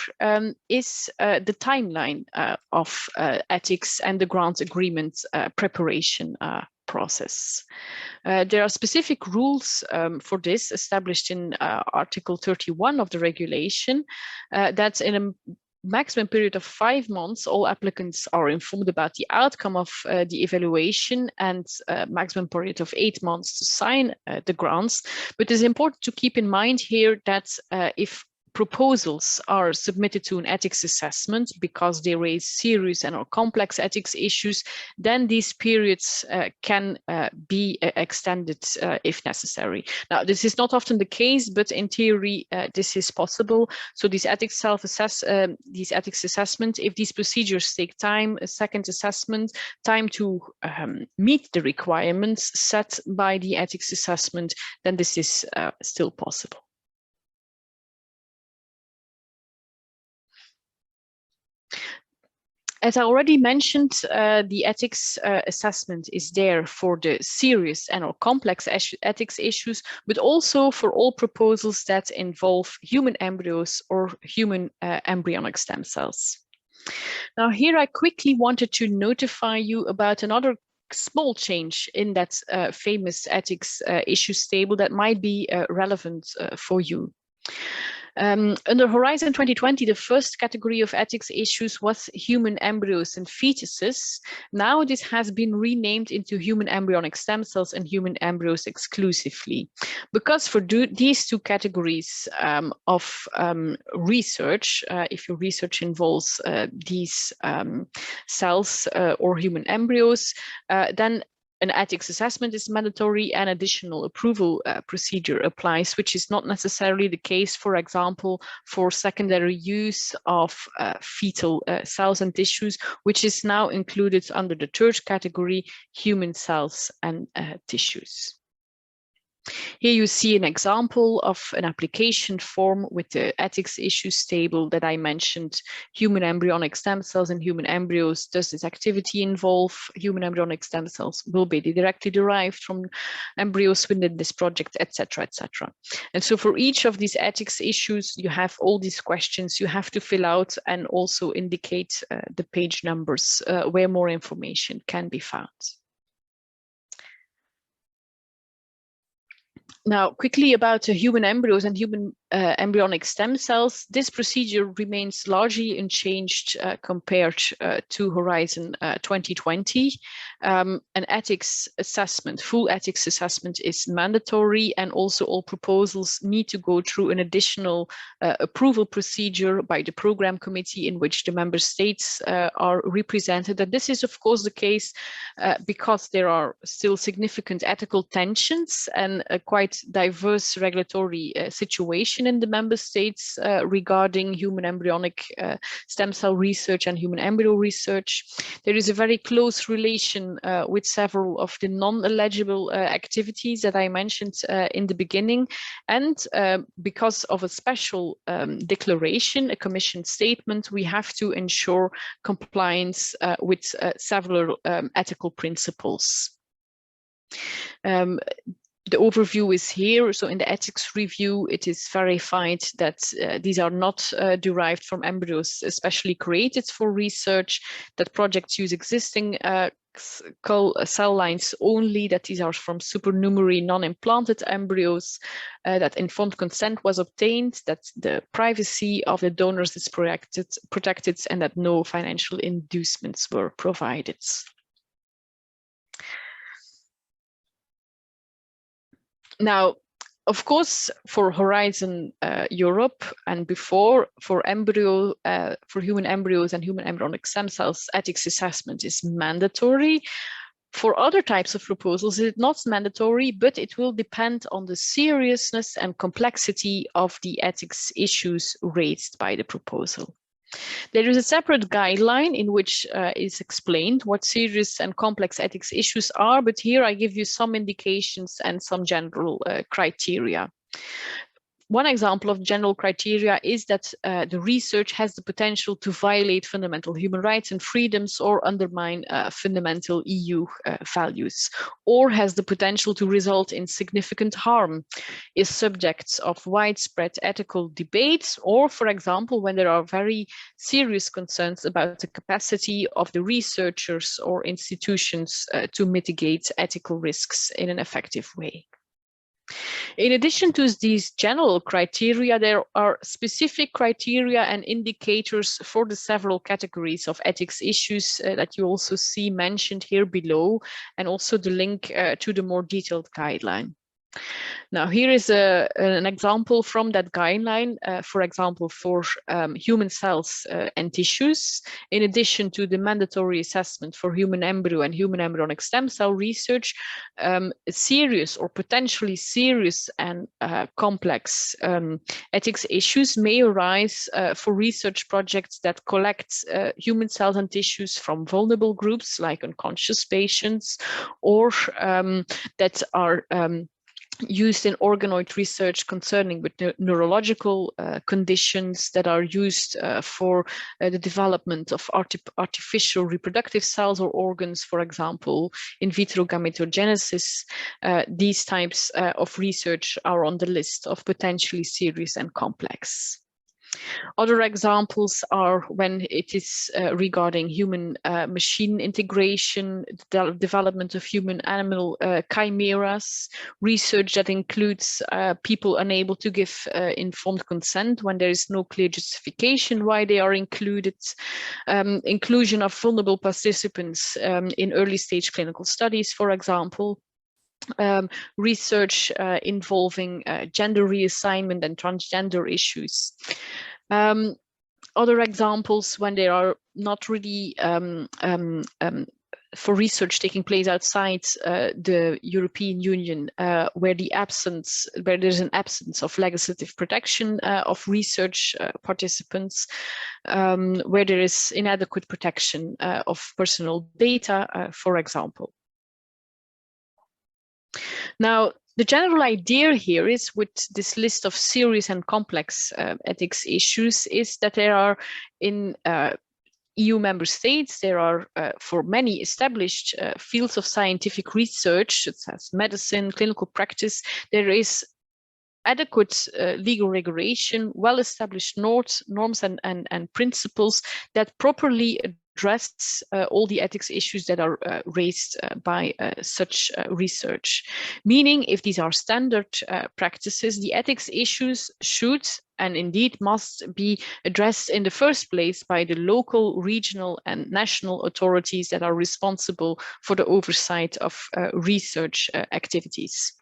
is the timeline of ethics and the grant agreement preparation process. There are specific rules for this established in Article 31 of the regulation that in a maximum period of 5 months, all applicants are informed about the outcome of the evaluation, and maximum period of 8 months to sign the grants. But it's important to keep in mind here that if proposals are submitted to an ethics assessment because they raise serious and or complex ethics issues, then these periods can be extended if necessary. Now, this is not often the case, but in theory, this is possible. So these ethics these ethics assessments, if these procedures take time, a second assessment, time to meet the requirements set by the ethics assessment, then this is still possible. As I already mentioned, the ethics assessment is there for the serious and or complex ethics issues, but also for all proposals that involve human embryos or human embryonic stem cells. Now, here I quickly wanted to notify you about another small change in that famous ethics issues table that might be relevant for you. Under Horizon 2020, the first category of ethics issues was human embryos and fetuses. Now this has been renamed into human embryonic stem cells and human embryos exclusively. Because for these 2 categories of research, if your research involves these cells or human embryos, then an ethics assessment is mandatory and additional approval procedure applies, which is not necessarily the case, for example, for secondary use of fetal cells and tissues, which is now included under the 3rd category, human cells and tissues. Here you see an example of an application form with the ethics issues table that I mentioned. Human embryonic stem cells and human embryos. Does this activity involve human embryonic stem cells? Will be directly derived from embryos within this project, etc., etc. And so for each of these ethics issues, you have all these questions you have to fill out and also indicate the page numbers where more information can be found. Now, quickly about human embryos and human embryonic stem cells, this procedure remains largely unchanged compared to Horizon 2020. An ethics assessment, full ethics assessment is mandatory, and also all proposals need to go through an additional approval procedure by the program committee in which the member states are represented. And this is of course the case because there are still significant ethical tensions and a quite diverse regulatory situation in the member states regarding human embryonic stem cell research and human embryo research. There is a very close relation with several of the non-eligible activities that I mentioned in the beginning, and because of a special declaration, a commission statement, we have to ensure compliance with several ethical principles. The overview is here. So in the ethics review, it is verified that these are not derived from embryos especially created for research, that projects use existing cell lines only, that these are from supernumerary non-implanted embryos, that informed consent was obtained, that the privacy of the donors is protected, and that no financial inducements were provided. Now, of course, for Horizon Europe and before, for human embryos and human embryonic stem cells, ethics assessment is mandatory. For other types of proposals, it's not mandatory, but it will depend on the seriousness and complexity of the ethics issues raised by the proposal. There is a separate guideline in which is explained what serious and complex ethics issues are, but here I give you some indications and some general criteria. One example of general criteria is that the research has the potential to violate fundamental human rights and freedoms or undermine fundamental EU values, or has the potential to result in significant harm, is subject of widespread ethical debates, or, for example, when there are very serious concerns about the capacity of the researchers or institutions to mitigate ethical risks in an effective way. In addition to these general criteria, there are specific criteria and indicators for the several categories of ethics issues that you also see mentioned here below, and also the link to the more detailed guideline. Now, here is an example from that guideline, for example, for human cells and tissues. In addition to the mandatory assessment for human embryo and human embryonic stem cell research, serious or potentially serious and complex ethics issues may arise for research projects that collect human cells and tissues from vulnerable groups like unconscious patients, or that are used in organoid research concerning with neurological conditions, that are used for the development of artificial reproductive cells or organs, for example, in vitro gametogenesis. These types of research are on the list of potentially serious and complex. Other examples are when it is regarding human machine integration, development of human-animal chimeras, research that includes people unable to give informed consent when there is no clear justification why they are included, inclusion of vulnerable participants in early stage clinical studies, for example. Research involving gender reassignment and transgender issues. Other examples when there are not really for research taking place outside the European Union, where there's an absence of legislative protection of research participants, where there is inadequate protection of personal data, for example. Now, the general idea here is, with this list of serious and complex ethics issues, is that there are in EU member states, there are for many established fields of scientific research, such as medicine, clinical practice, there is adequate legal regulation, well-established norms and principles that properly address all the ethics issues that are raised by such research. Meaning, if these are standard practices, the ethics issues should and indeed must be addressed in the first place by the local, regional and national authorities that are responsible for the oversight of research activities.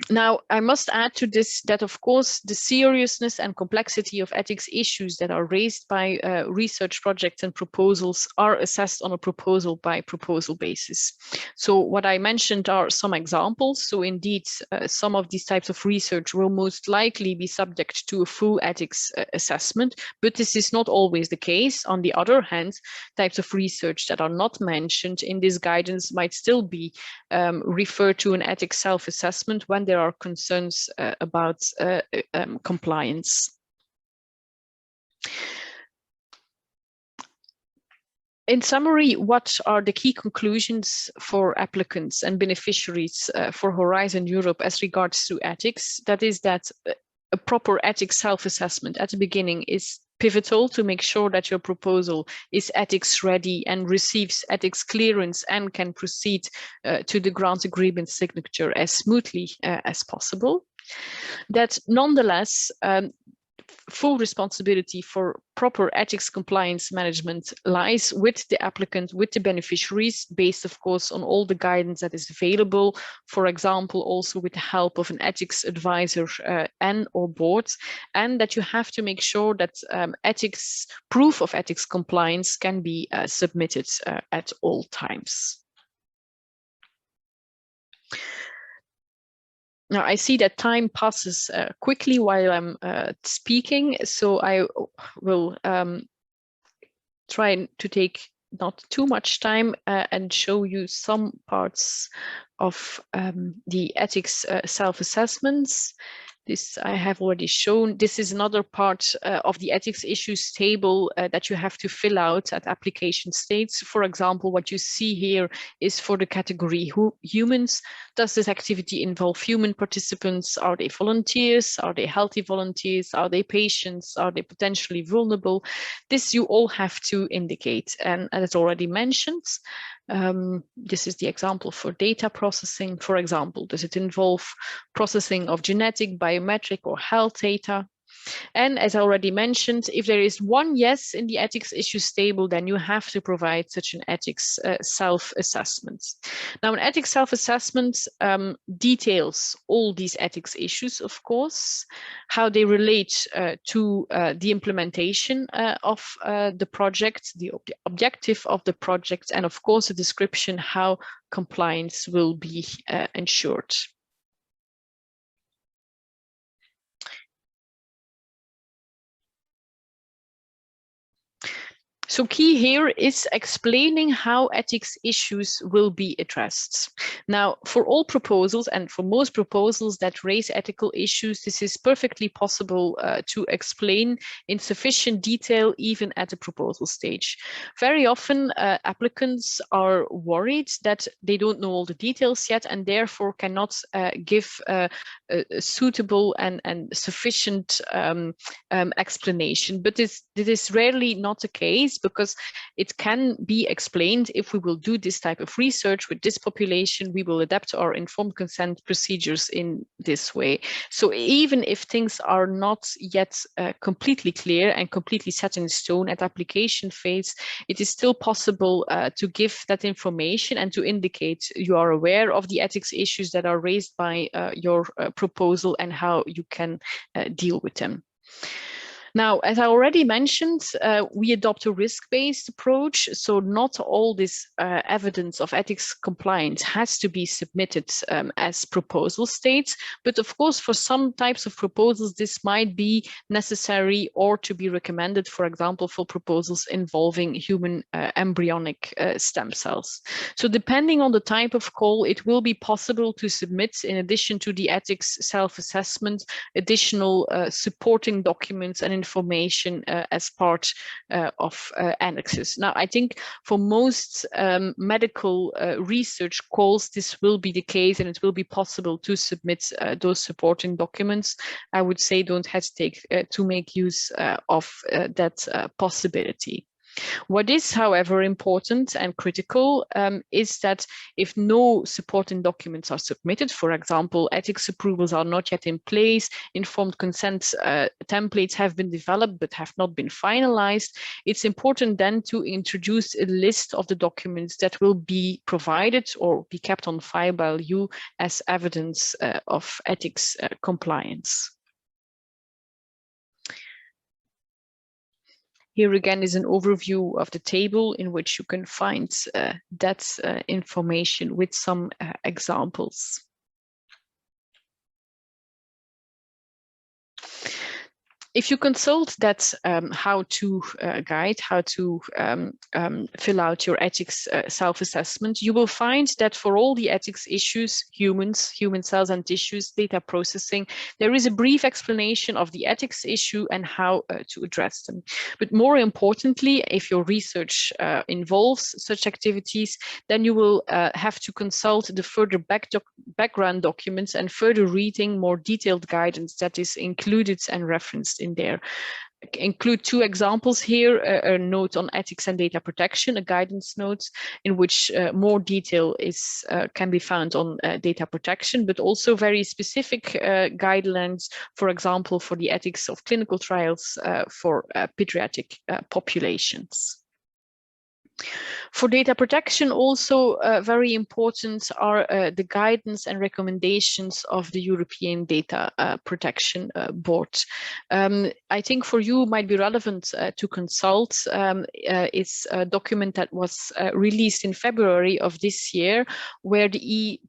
Now, I must add to this that, of course, the seriousness and complexity of ethics issues that are raised by research projects and proposals are assessed on a proposal-by-proposal basis. So what I mentioned are some examples. So indeed, some of these types of research will most likely be subject to a full ethics assessment, but this is not always the case. On the other hand, types of research that are not mentioned in this guidance might still be referred to an ethics self-assessment when there are concerns about compliance. In summary, what are the key conclusions for applicants and beneficiaries for Horizon Europe as regards to ethics? That is that a proper ethics self-assessment at the beginning is pivotal to make sure that your proposal is ethics ready and receives ethics clearance and can proceed to the grant agreement signature as smoothly as possible. That nonetheless, full responsibility for proper ethics compliance management lies with the applicant, with the beneficiaries, based of course on all the guidance that is available, for example, also with the help of an ethics advisor and or board, and that you have to make sure that proof of ethics compliance can be submitted at all times. Now, I see that time passes quickly while I'm speaking, so I will try to take not too much time and show you some parts of the ethics self-assessments. This I have already shown. This is another part of the ethics issues table that you have to fill out at application stage. For example, what you see here is for the category humans. Does this activity involve human participants? Are they volunteers? Are they healthy volunteers? Are they patients? Are they potentially vulnerable? This you all have to indicate. And as already mentioned, this is the example for data processing. For example, does it involve processing of genetic, biometric or health data? And as I already mentioned, if there is one yes in the ethics issues table, then you have to provide such an ethics self-assessment. Now, an ethics self-assessment details all these ethics issues, of course, how they relate to the implementation of the project, the objective of the project, and of course, a description how compliance will be ensured. So key here is explaining how ethics issues will be addressed. Now, for all proposals and for most proposals that raise ethical issues, this is perfectly possible to explain in sufficient detail, even at the proposal stage. Very often, applicants are worried that they don't know all the details yet and therefore cannot give a suitable and sufficient explanation. But this is rarely not the case, because it can be explained. If we will do this type of research with this population, we will adapt our informed consent procedures in this way. So even if things are not yet completely clear and completely set in stone at application phase, it is still possible to give that information and to indicate you are aware of the ethics issues that are raised by your proposal and how you can deal with them. Now, as I already mentioned, we adopt a risk-based approach. So not all this evidence of ethics compliance has to be submitted as proposal states. But of course, for some types of proposals, this might be necessary or to be recommended, for example, for proposals involving human embryonic stem cells. So depending on the type of call, it will be possible to submit, in addition to the ethics self-assessment, additional supporting documents and information as part of annexes. Now, I think for most medical research calls, this will be the case, and it will be possible to submit those supporting documents. I would say don't hesitate to make use of that possibility. What is, however, important and critical is that if no supporting documents are submitted, for example, ethics approvals are not yet in place, informed consent templates have been developed but have not been finalized, it's important then to introduce a list of the documents that will be provided or be kept on file by you as evidence of ethics compliance. Here again is an overview of the table in which you can find that information with some examples. If you consult that how-to guide, how to fill out your ethics self-assessment, you will find that for all the ethics issues, humans, human cells and tissues, data processing, there is a brief explanation of the ethics issue and how to address them. But more importantly, if your research involves such activities, then you will have to consult the further background documents and further reading more detailed guidance that is included and referenced in there. Include two examples here, a note on ethics and data protection, a guidance note in which more detail is can be found on data protection, but also very specific guidelines, for example, for the ethics of clinical trials for pediatric populations. For data protection, also very important are the guidance and recommendations of the European Data Protection Board. I think for you might be relevant to consult. It's a document that was released in February of this year, where the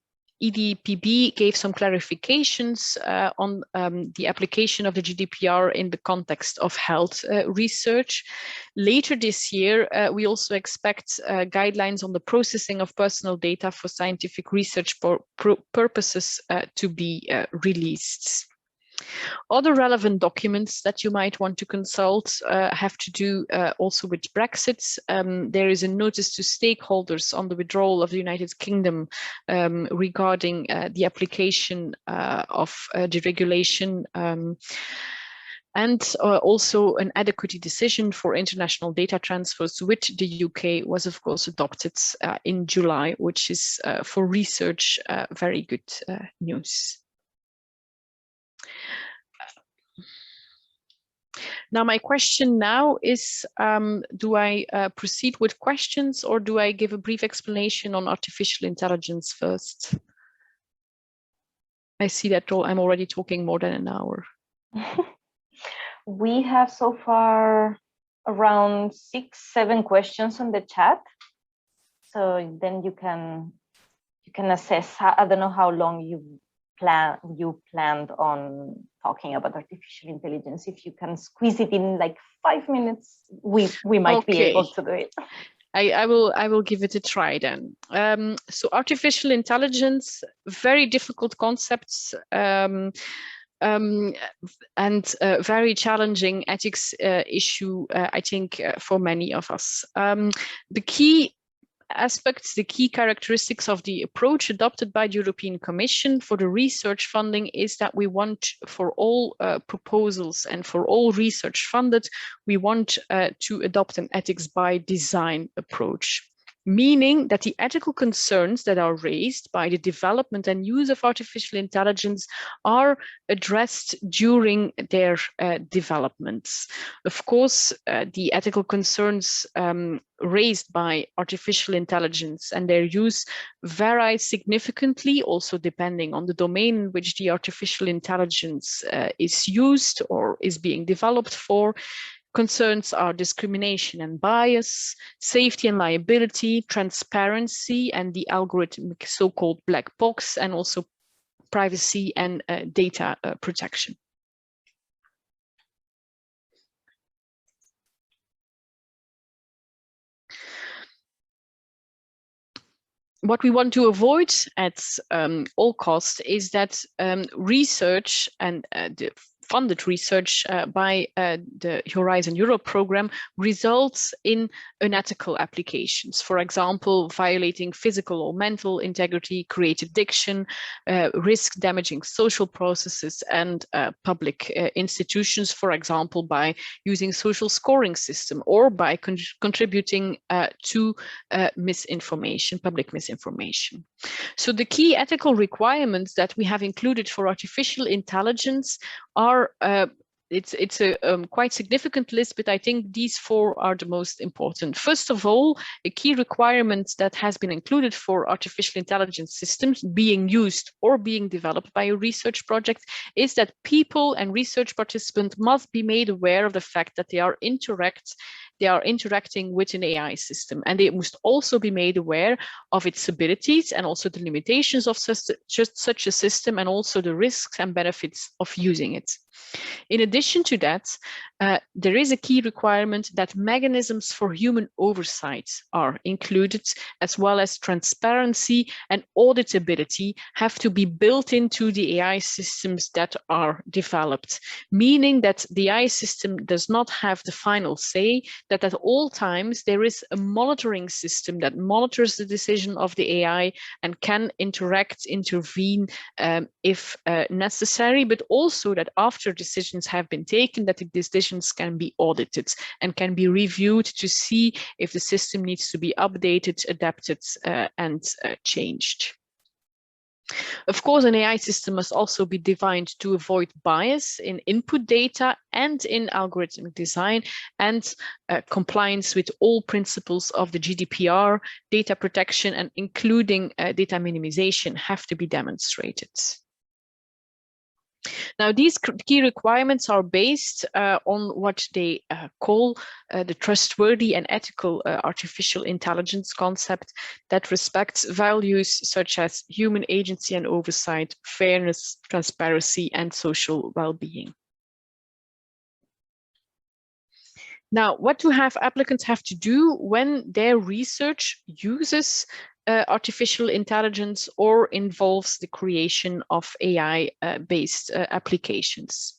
EDPB gave some clarifications on the application of the GDPR in the context of health research. Later this year, we also expect guidelines on the processing of personal data for scientific research purposes to be released. Other relevant documents that you might want to consult have to do also with Brexit. There is a notice to stakeholders on the withdrawal of the United Kingdom regarding the application of the regulation and also an adequacy decision for international data transfers with the UK was of course adopted in July, which is for research very good news. Now, my question now is, do I proceed with questions or do I give a brief explanation on artificial intelligence first? I see that I'm already talking more than an hour. We have so far around 6-7 questions on the chat. So then you can assess, I don't know how long you planned on talking about artificial intelligence. If you can squeeze it in like 5 minutes, we might be able to do it. I will give it a try then. So artificial intelligence, very difficult concepts and very challenging ethics issue, I think, for many of us. The key aspects, the key characteristics of the approach adopted by the European Commission for the research funding is that we want for all proposals and for all research funded, we want to adopt an ethics by design approach. Meaning that the ethical concerns that are raised by the development and use of artificial intelligence are addressed during their developments. Of course, the ethical concerns raised by artificial intelligence and their use vary significantly, also depending on the domain in which the artificial intelligence is used or is being developed for. Concerns are discrimination and bias, safety and liability, transparency and the algorithmic so-called black box, and also privacy and data protection. What we want to avoid at all costs is that research and the funded research by the Horizon Europe program results in unethical applications. For example, violating physical or mental integrity, creative diction, risk damaging social processes and public institutions, for example, by using social scoring system or by contributing to misinformation, public misinformation. So the key ethical requirements that we have included for artificial intelligence are it's a quite significant list, but I think these 4 are the most important. First of all, a key requirement that has been included for artificial intelligence systems being used or being developed by a research project is that people and research participants must be made aware of the fact that they are interacting with an AI system, and they must also be made aware of its abilities and also the limitations of such a system, and also the risks and benefits of using it. In addition to that, there is a key requirement that mechanisms for human oversight are included, as well as transparency and auditability have to be built into the AI systems that are developed, meaning that the AI system does not have the final say, that at all times there is a monitoring system that monitors the decision of the AI and can intervene if necessary, but also that after decisions have been taken, that the decisions can be audited and can be reviewed to see if the system needs to be updated, adapted, and changed. Of course, an AI system must also be designed to avoid bias in input data and in algorithmic design, and compliance with all principles of the GDPR, data protection, and including data minimization have to be demonstrated. Now, these key requirements are based on what they call the trustworthy and ethical artificial intelligence concept that respects values such as human agency and oversight, fairness, transparency, and social well-being. Now, what do applicants have to do when their research uses artificial intelligence or involves the creation of AI-based applications?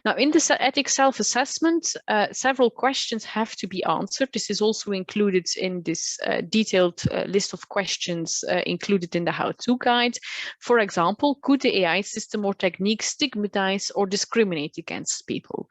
Now, in the ethics self-assessment, several questions have to be answered. This is also included in this detailed list of questions included in the how-to guide. For example, could the AI system or technique stigmatize or discriminate against people?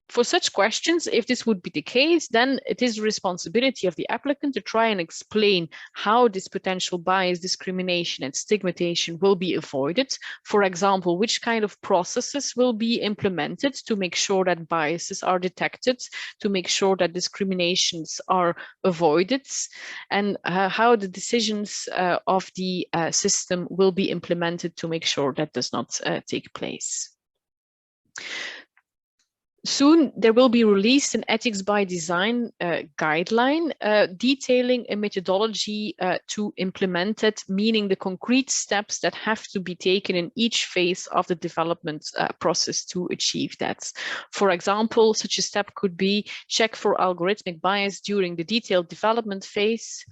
For such questions, if this would be the case, then it is the responsibility of the applicant to try and explain how this potential bias, discrimination, and stigmatization will be avoided. For example, which kind of processes will be implemented to make sure that biases are detected, to make sure that discriminations are avoided, and how the decisions of the system will be implemented to make sure that does not take place. Soon, there will be released an ethics by design guideline detailing a methodology to implement it, meaning the concrete steps that have to be taken in each phase of the development process to achieve that. For example, such a step could be check for algorithmic bias during the detailed development phase.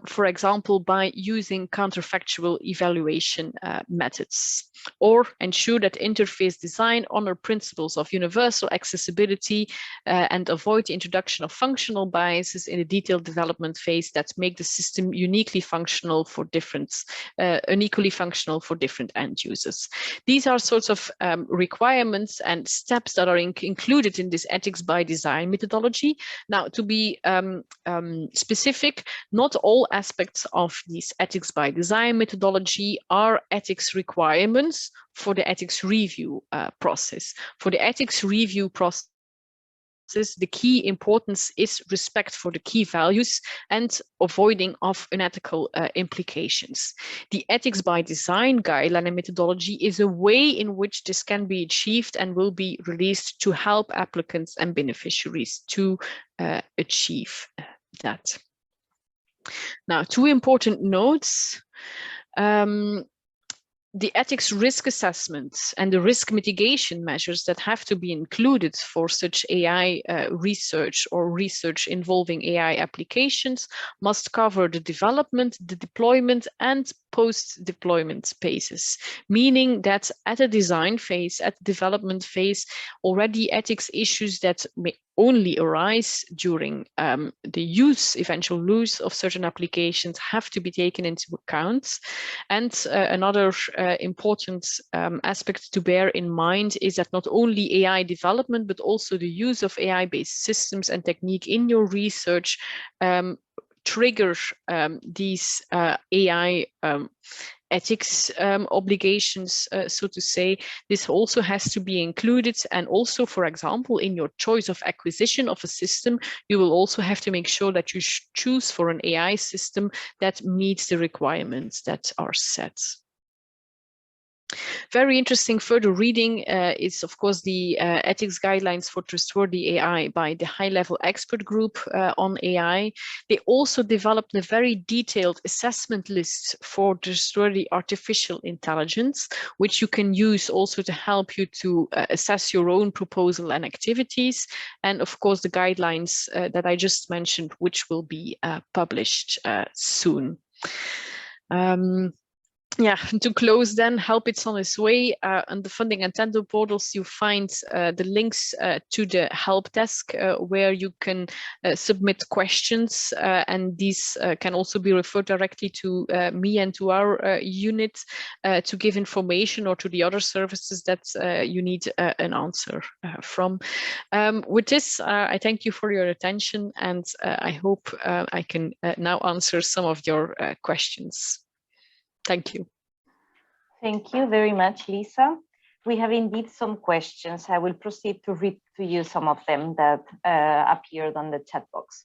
For example, by using counterfactual evaluation methods, or ensure that interface design honor principles of universal accessibility and avoid the introduction of functional biases in the detailed development phase that make the system unequally functional for different end users. These are sorts of requirements and steps that are included in this ethics by design methodology. Now, to be specific, not all aspects of this ethics by design methodology are ethics requirements for the ethics review process. For the ethics review process, the key importance is respect for the key values and avoiding of unethical implications. The ethics by design guideline and methodology is a way in which this can be achieved and will be released to help applicants and beneficiaries to achieve that. Now, 2 important notes. The ethics risk assessments and the risk mitigation measures that have to be included for such AI research or research involving AI applications must cover the development, the deployment, and post-deployment phases, meaning that at the design phase, at the development phase, already ethics issues that may only arise during the eventual use of certain applications have to be taken into account. And another important aspect to bear in mind is that not only AI development, but also the use of AI-based systems and technique in your research trigger these AI ethics obligations, so to say. This also has to be included. And also, for example, in your choice of acquisition of a system, you will also have to make sure that you choose for an AI system that meets the requirements that are set. Very interesting further reading is, of course, the ethics guidelines for trustworthy AI by the high-level expert group on AI. They also developed a very detailed assessment list for trustworthy artificial intelligence, which you can use also to help you to assess your own proposal and activities. And of course, the guidelines that I just mentioned, which will be published soon. Yeah, to close then, help it's on its way. On the funding and tender portals, you find the links to the help desk where you can submit questions, and these can also be referred directly to me and to our unit to give information, or to the other services that you need an answer from. With this, I thank you for your attention, and I hope I can now answer some of your questions. Thank you. Thank you very much, Lisa. We have indeed some questions. I will proceed to read to you some of them that appeared on the chat box.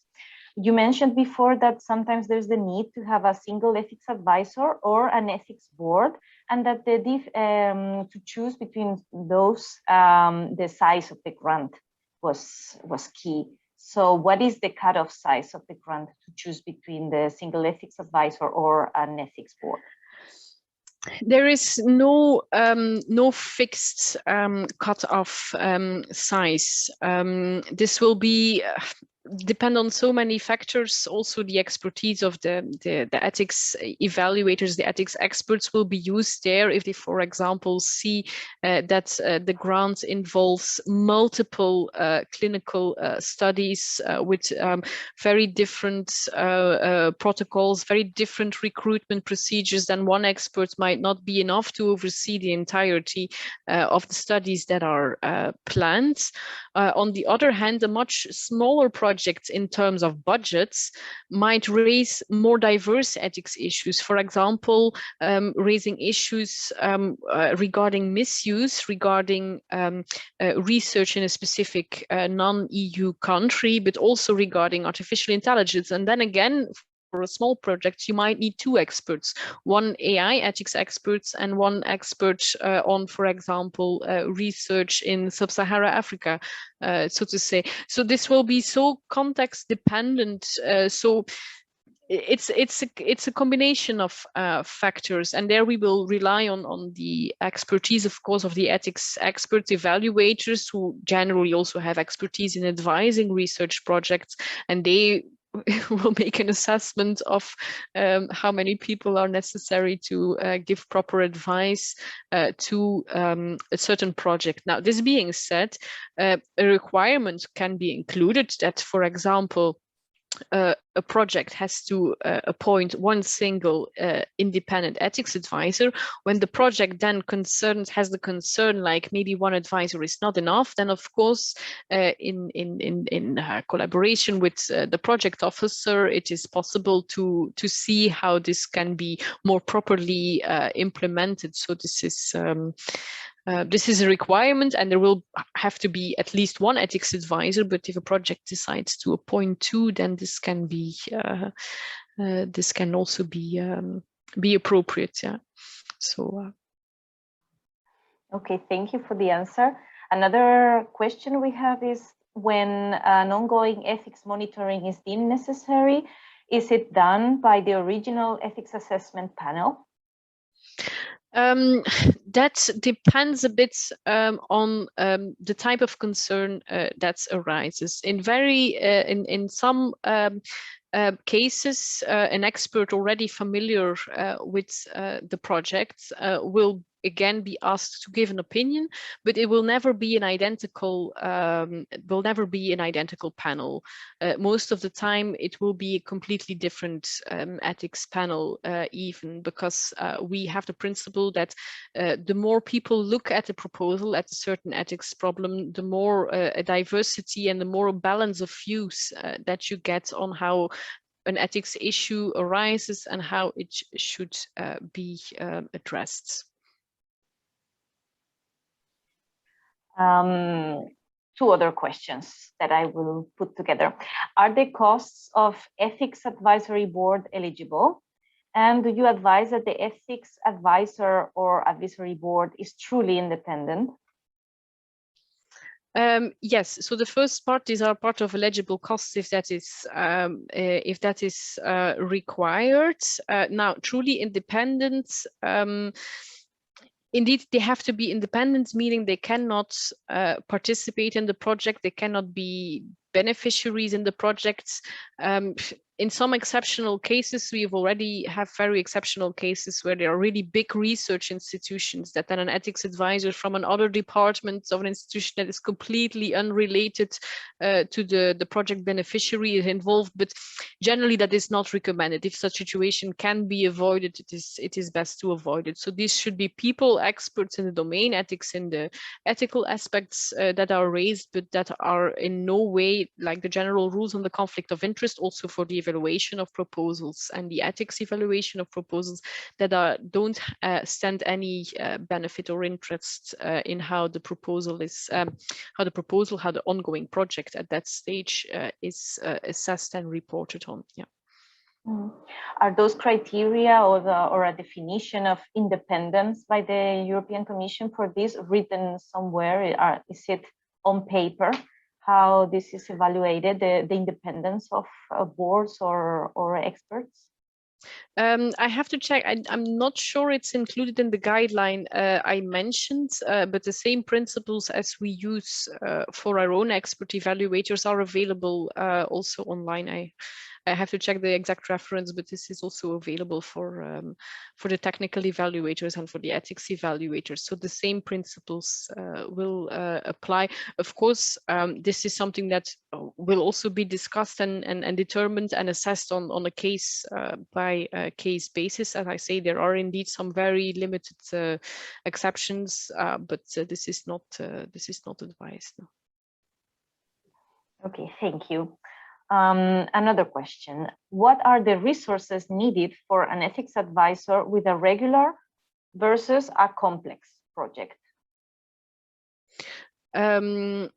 You mentioned before that sometimes there's the need to have a single ethics advisor or an ethics board, and that to choose between those, the size of the grant was key. So what is the cutoff size of the grant to choose between the single ethics advisor or an ethics board? There is no fixed cutoff size. This will be depend on so many factors. Also, the expertise of the ethics evaluators, the ethics experts will be used there. If they, for example, see that the grant involves multiple clinical studies with very different protocols, very different recruitment procedures, then one expert might not be enough to oversee the entirety of the studies that are planned. On the other hand, a much smaller project in terms of budgets might raise more diverse ethics issues. For example, raising issues regarding misuse, regarding research in a specific non-EU country, but also regarding artificial intelligence. And then again, for a small project, you might need two experts, one AI ethics experts and one expert on, for example, research in sub-Saharan Africa, so to say. So this will be so context dependent. So it's a combination of factors, and there we will rely on the expertise, of course, of the ethics experts, evaluators, who generally also have expertise in advising research projects, and they will make an assessment of how many people are necessary to give proper advice to a certain project. Now, this being said, a requirement can be included that, for example, a project has to appoint one single independent ethics advisor. When the project then has the concern, like maybe one advisor is not enough, then of course, in collaboration with the project officer, it is possible to see how this can be more properly implemented. So this is a requirement, and there will have to be at least one ethics advisor. But if a project decides to appoint two, then this can be this can also be appropriate. Yeah. So. Okay, thank you for the answer. Another question we have is, when an ongoing ethics monitoring is deemed necessary, is it done by the original ethics assessment panel? That depends a bit on the type of concern that arises. In some cases, an expert already familiar with the project will again be asked to give an opinion, but it will never be an identical panel. Most of the time it will be a completely different ethics panel, even because we have the principle that the more people look at a proposal, at a certain ethics problem, the more a diversity and the more a balance of views that you get on how an ethics issue arises and how it should be addressed. Two other questions that I will put together. Are the costs of Ethics Advisory Board eligible? And do you advise that the Ethics Advisor or Advisory Board is truly independent? Yes, so the first part, these are part of eligible costs if that is required. Now, truly independent, indeed, they have to be independent, meaning they cannot participate in the project, they cannot be beneficiaries in the projects. In some exceptional cases, we already have very exceptional cases where there are really big research institutions that then an ethics advisor from another department of an institution that is completely unrelated to the project beneficiary is involved, but generally that is not recommended. If such situation can be avoided, it is best to avoid it. So these should be people, experts in the domain, ethics in the ethical aspects that are raised, but that are in no way like the general rules on the conflict of interest, also for the evaluation of proposals and the ethics evaluation of proposals that don't stand any benefit or interest in how the proposal is, how the ongoing project at that stage is assessed and reported on. Yeah. Are those criteria or a definition of independence by the European Commission for this written somewhere? Is it on paper? How this is evaluated, the independence of boards or experts? I have to check. I'm not sure it's included in the guideline I mentioned, but the same principles as we use for our own expert evaluators are available also online. I have to check the exact reference, but this is also available for the technical evaluators and for the ethics evaluators. So the same principles will apply. Of course, this is something that will also be discussed and determined and assessed on a case by case basis. As I say, there are indeed some very limited exceptions, but this is not advised. No. Okay, thank you. Another question. What are the resources needed for an ethics advisor with a regular versus a complex project? I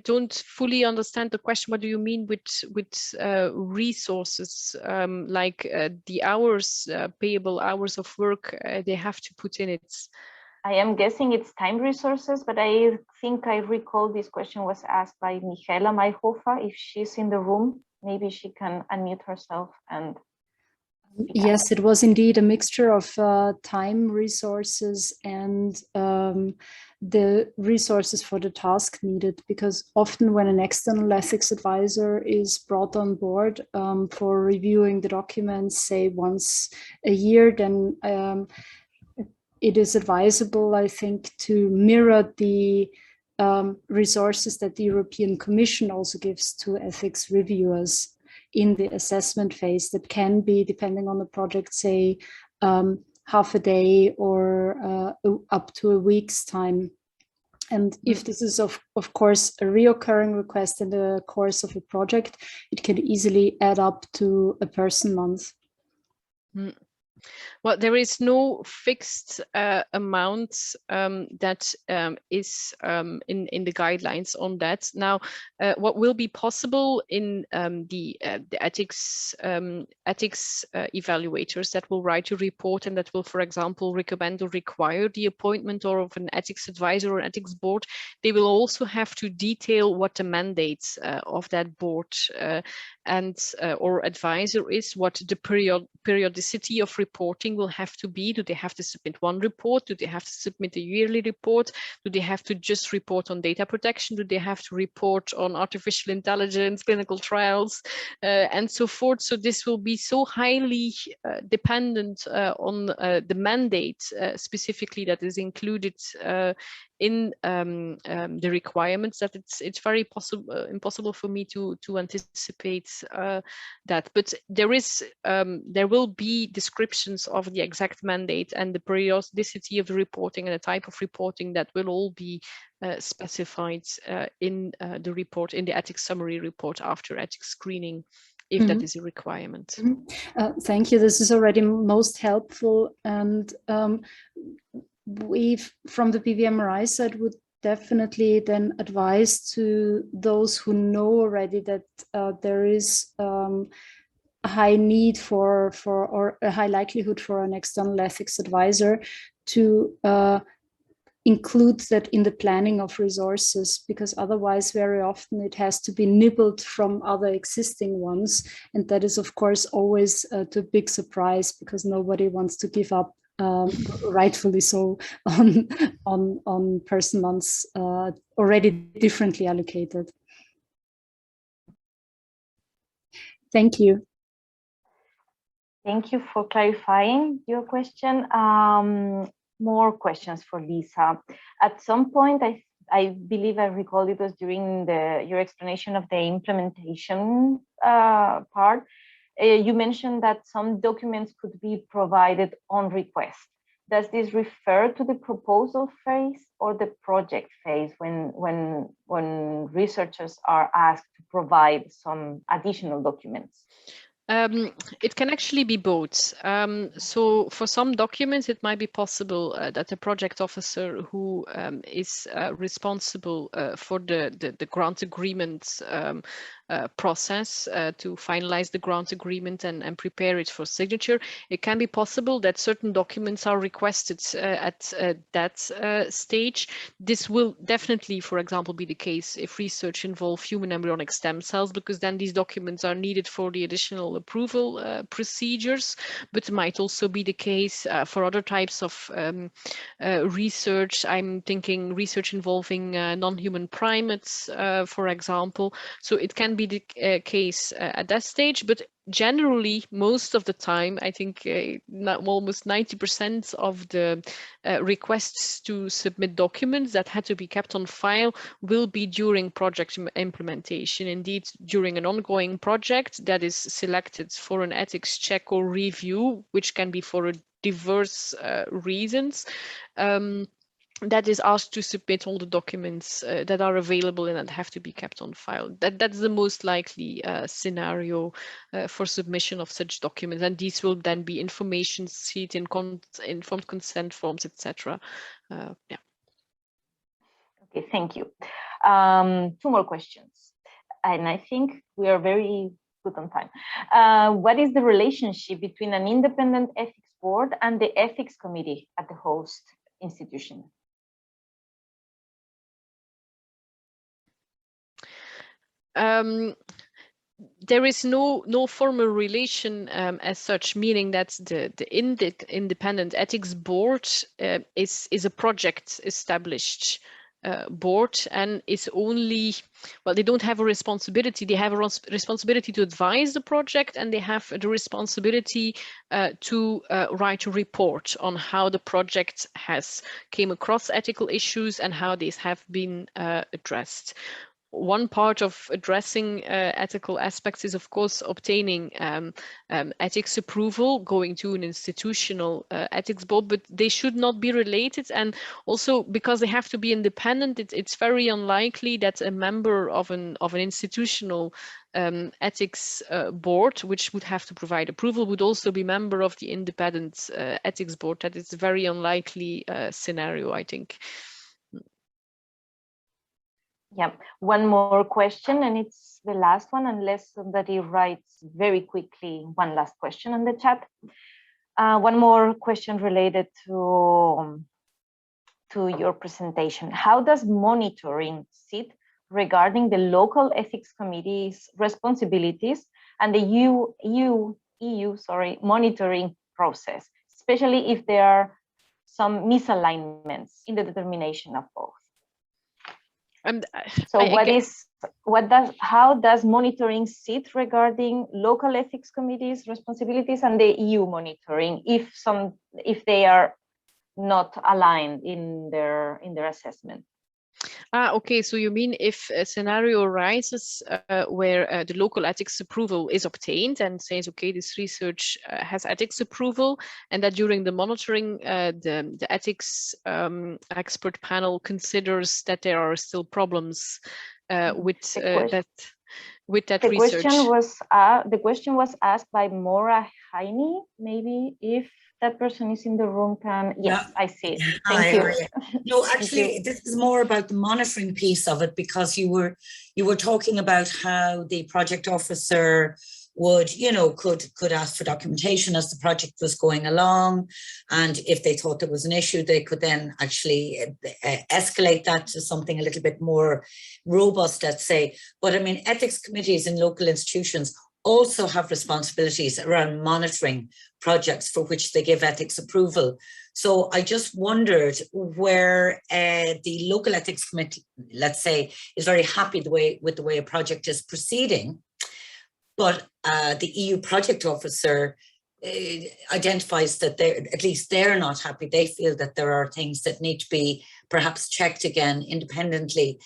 don't fully understand the question. What do you mean with resources, like the hours, payable hours of work they have to put in it? I am guessing it's time resources, but I think I recall this question was asked by Michaela Mayhofer. If she's in the room, maybe she can unmute herself and yes, it was indeed a mixture of time resources and the resources for the task needed, because often when an external ethics advisor is brought on board for reviewing the documents, say once a year, then it is advisable, I think, to mirror the resources that the European Commission also gives to ethics reviewers in the assessment phase. That can be, depending on the project, say half a day or up to a week's time. And if this is, of course, a reoccurring request in the course of a project, it can easily add up to a person month. Well, there is no fixed amount that is in the guidelines on that. Now, what will be possible in the ethics evaluators that will write a report and that will, for example, recommend or require the appointment of an ethics advisor or ethics board, they will also have to detail what the mandates of that board or advisor is what the periodicity of reporting will have to be. Do they have to submit one report? Do they have to submit a yearly report? Do they have to just report on data protection? Do they have to report on artificial intelligence, clinical trials, and so forth? So this will be so highly dependent on the mandate specifically that is included in the requirements, that it's very impossible for me to anticipate that. But there will be descriptions of the exact mandate and the periodicity of the reporting and the type of reporting that will all be specified in the report, in the ethics summary report after ethics screening, if that is a requirement. Thank you. This is already most helpful. And we've, from the BBMRI side, would definitely then advise to those who know already that there is a high need for or a high likelihood for an external ethics advisor to include that in the planning of resources, because otherwise very often it has to be nibbled from other existing ones. And that is, of course, always a big surprise, because nobody wants to give up, rightfully so, on person months already differently allocated. Thank you. Thank you for clarifying your question. More questions for Lisa. At some point, I believe I recall it was during your explanation of the implementation part, you mentioned that some documents could be provided on request. Does this refer to the proposal phase or the project phase when researchers are asked to provide some additional documents? It can actually be both. So for some documents, it might be possible that a project officer who is responsible for the grant agreement process to finalize the grant agreement and prepare it for signature. It can be possible that certain documents are requested at that stage. This will definitely, for example, be the case if research involves human embryonic stem cells, because then these documents are needed for the additional approval procedures. But it might also be the case for other types of research. I'm thinking research involving non-human primates, for example. So it can be the case at that stage, but generally, most of the time, I think almost 90% of the requests to submit documents that had to be kept on file will be during project implementation. Indeed, during an ongoing project that is selected for an ethics check or review, which can be for diverse reasons, that is asked to submit all the documents that are available and that have to be kept on file. That's the most likely scenario for submission of such documents, and these will then be information sheet, informed consent forms, etc. Yeah. Okay, thank you. 2 more questions, and I think we are very good on time. What is the relationship between an independent ethics board and the ethics committee at the host institution? There is no formal relation as such, meaning that the independent ethics board is a project established board, and it's only, well, they don't have a responsibility. They have a responsibility to advise the project, and they have the responsibility to write a report on how the project has came across ethical issues and how these have been addressed. One part of addressing ethical aspects is, of course, obtaining ethics approval, going to an institutional ethics board, but they should not be related. And also, because they have to be independent, it's very unlikely that a member of an institutional ethics board, which would have to provide approval, would also be member of the independent ethics board. That is a very unlikely scenario, I think. Yeah, one more question, and it's the last one, unless somebody writes very quickly one last question on the chat. One more question related to your presentation. How does monitoring sit regarding the local ethics committee's responsibilities and the EU monitoring process, especially if there are some misalignments in the determination of both. How does monitoring sit regarding local ethics committees' responsibilities and the EU monitoring if they are not aligned in their assessment? Okay, so you mean if a scenario arises where the local ethics approval is obtained and says, okay, this research has ethics approval, and that during the monitoring, the ethics expert panel considers that there are still problems with that research. The question was asked by Maura Heine. Maybe if that person is in the room can, yes, I see it. Thank you. No, actually, this is more about the monitoring piece of it, because you were talking about how the project officer would, could ask for documentation as the project was going along, and if they thought there was an issue, they could then actually escalate that to something a little bit more robust, let's say. But I mean, ethics committees in local institutions also have responsibilities around monitoring projects for which they give ethics approval. So I just wondered where the local ethics committee, let's say, is very happy with the way a project is proceeding, but the EU project officer identifies that they're not happy. They feel that there are things that need to be perhaps checked again independently.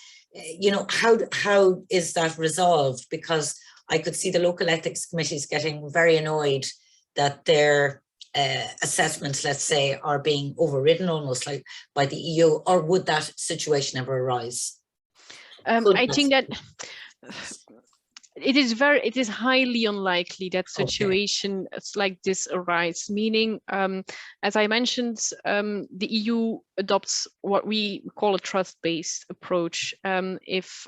How is that resolved? Because I could see the local ethics committees getting very annoyed that their assessments, let's say, are being overridden almost like by the EU. Or would that situation ever arise? I think that it is highly unlikely that situations like this arise, meaning, as I mentioned, the EU adopts what we call a trust-based approach. If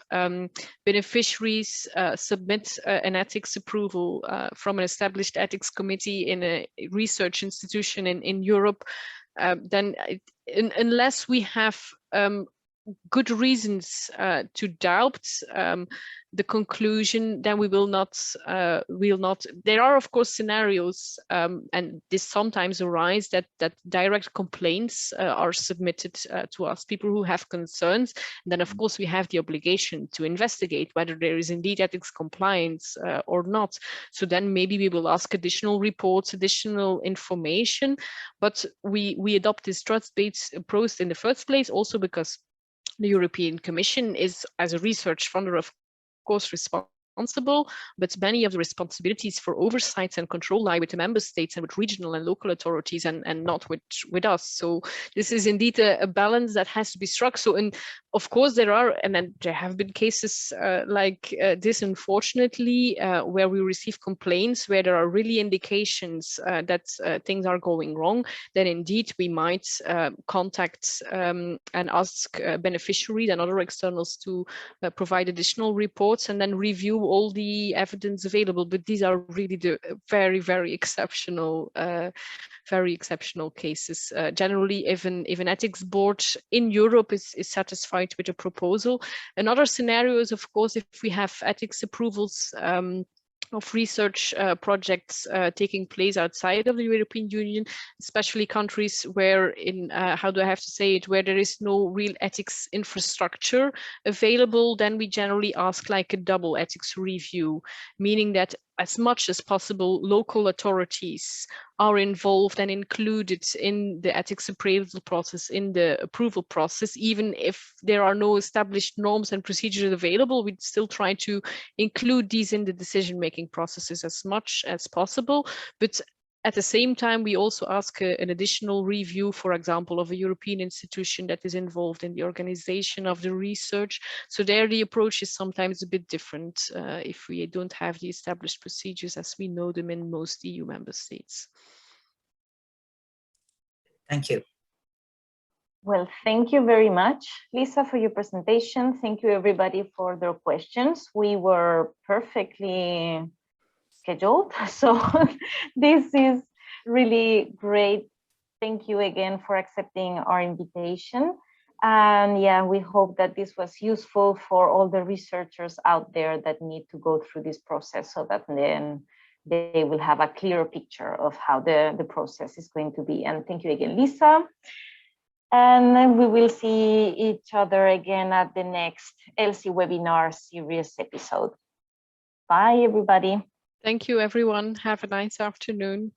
beneficiaries submit an ethics approval from an established ethics committee in a research institution in Europe, then unless we have good reasons to doubt the conclusion, then we will not. There are, of course, scenarios, and this sometimes arise that direct complaints are submitted to us, people who have concerns. And then, of course, we have the obligation to investigate whether there is indeed ethics compliance or not. So then maybe we will ask additional reports, additional information. But we adopt this trust-based approach in the first place, also because the European Commission is, as a research funder, of course, responsible, but many of the responsibilities for oversight and control lie with the member states and with regional and local authorities, and not with us. So this is indeed a balance that has to be struck. So, and of course, there have been cases like this, unfortunately, where we receive complaints where there are really indications that things are going wrong. Then indeed we might contact and ask beneficiaries and other externals to provide additional reports and then review all the evidence available. But these are really the very, very exceptional cases. Generally, if an ethics board in Europe is satisfied with a proposal. Another scenario is, of course, if we have ethics approvals of research projects taking place outside of the European Union, especially countries where how do I have to say it, where there is no real ethics infrastructure available, then we generally ask like a double ethics review, meaning that as much as possible, local authorities are involved and included in the ethics appraisal process, in the approval process. Even if there are no established norms and procedures available, we'd still try to include these in the decision-making processes as much as possible. But at the same time, we also ask an additional review, for example, of a European institution that is involved in the organization of the research. So there the approach is sometimes a bit different if we don't have the established procedures as we know them in most EU member states. Thank you. Well, thank you very much, Lisa, for your presentation. Thank you, everybody, for their questions. We were perfectly scheduled, so this is really great. Thank you again for accepting our invitation. And yeah, we hope that this was useful for all the researchers out there that need to go through this process, so that then they will have a clearer picture of how the process is going to be. And thank you again, Lisa. And then we will see each other again at the next ELSI webinar series episode. Bye, everybody. Thank you, everyone. Have a nice afternoon.